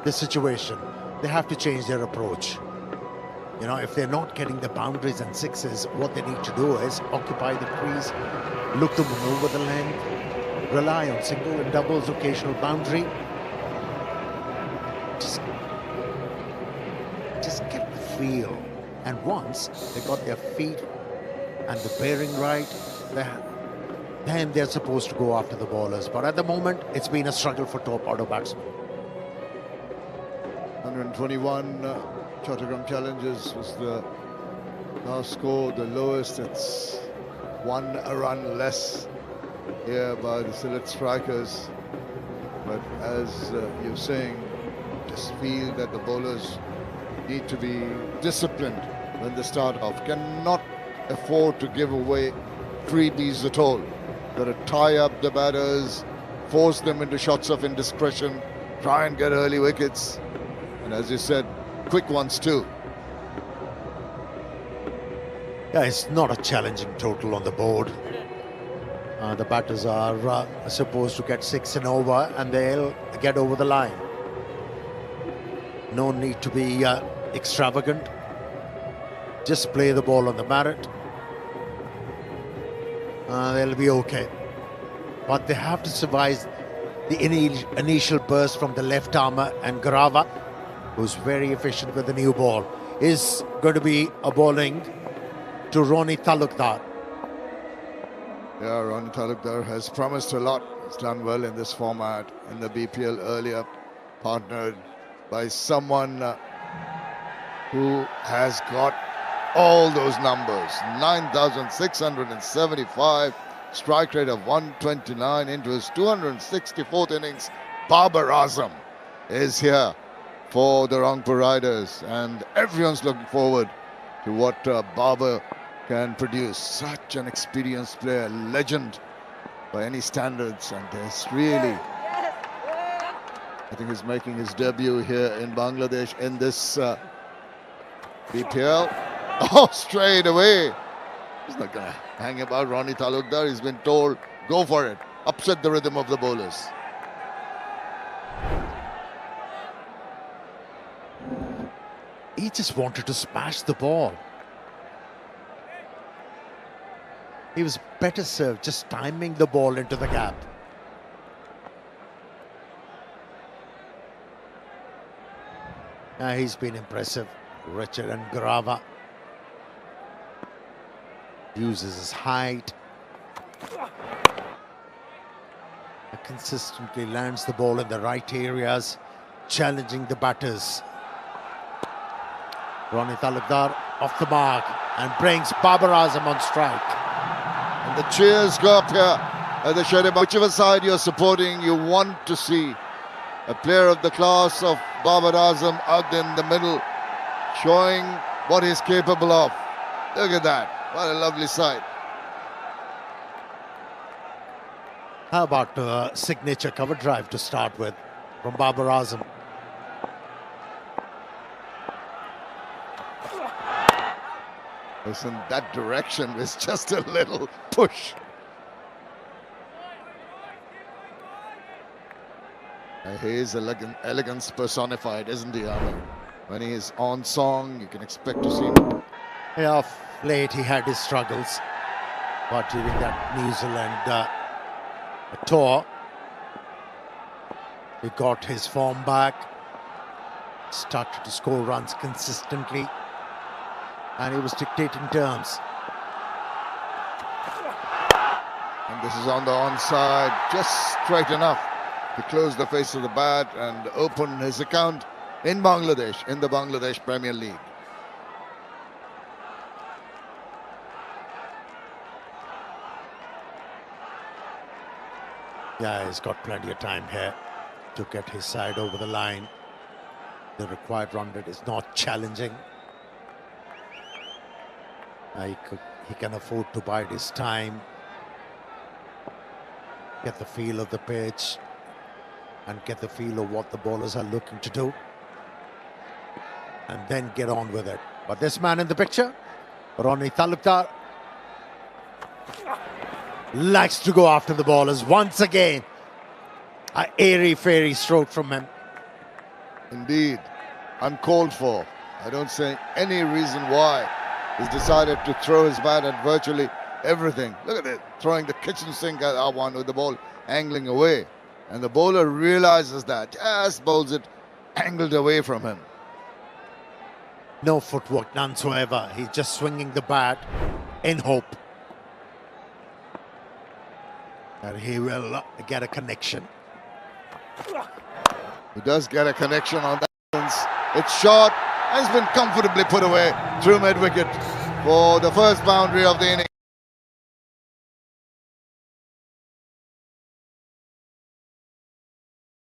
the situation. They have to change their approach. You know, if they're not getting the boundaries and sixes, what they need to do is occupy the crease, look to maneuver the length, rely on single and doubles, occasional boundary. Just get the feel. And once they got their feet and the bearing right, then they're supposed to go after the bowlers. But at the moment, it's been a struggle for top order batsmen. 121 Chattogram Challengers was the last score, the lowest. It's 1 run less here by the Sylhet Strikers. But as you're saying, just feel that the bowlers need to be disciplined when they start off. Cannot afford to give away freebies at all. Got to tie up the batters, force them into shots of indiscretion, try and get early wickets. And as you said, quick ones too. Yeah, it's not a challenging total on the board. The batters are supposed to get 6 and over, and they'll get over the line. No need to be extravagant. Just play the ball on the merit. They'll be okay. But they have to survive the initial burst from the left armour, and Garava, who's very efficient with the new ball, is going to be a bowling to Ronnie Talukdar. Yeah, Ronnie Talukdar has promised a lot. He's done well in this format in the BPL earlier, partnered by someone who has got all those numbers. 9,675, strike rate of 129 into his 264th innings. Babar Azam is here for the Rangpur Riders, and everyone's looking forward to what Babar can produce. Such an experienced player, legend by any standards, and there's really, I think he's making his debut here in Bangladesh in this BPL. Oh, straight away. He's not going to hang about Ronnie Talukdar. He's been told, go for it. Upset the rhythm of the bowlers. He just wanted to smash the ball. He was better served just timing the ball into the gap. He's been impressive. Richard and Garava uses his height. Consistently lands the ball in the right areas, challenging the batters. Ronnie Talukdar off the mark and brings Babar Azam on strike. And the cheers go up here at the Sharif. Whichever side you're supporting, you want to see a player of the class of Babar Azam out in the middle, showing what he's capable of. Look at that. What a lovely sight. How about a signature cover drive to start with from Babar Azam? Listen, that direction was just a little push. He is elegance personified, isn't he, Amir? When he is on song, you can expect to see him. Yeah, of late he had his struggles, but during that New Zealand tour, he got his form back, started to score runs consistently, and he was dictating terms. And this is on the onside, just straight enough to close the face of the bat and open his account in Bangladesh, in the Bangladesh Premier League. Yeah, he's got plenty of time here to get his side over the line. The required run rate is not challenging. He can afford to bide his time, get the feel of the pitch, and get the feel of what the bowlers are looking to do, and then get on with it. But this man in the picture, Ronnie Talukdar, likes to go after the bowlers once again. A airy-fairy stroke from him. Indeed, uncalled for. I don't see any reason why he's decided to throw his bat at virtually everything. Look at it, throwing the kitchen sink at our one with the ball angling away. And the bowler realizes that, just bowls it angled away from him. No footwork, none whatsoever. He's just swinging the bat in hope that he will get a connection. He does get a connection on that. It's short and it's been comfortably put away through mid-wicket for the first boundary of the innings.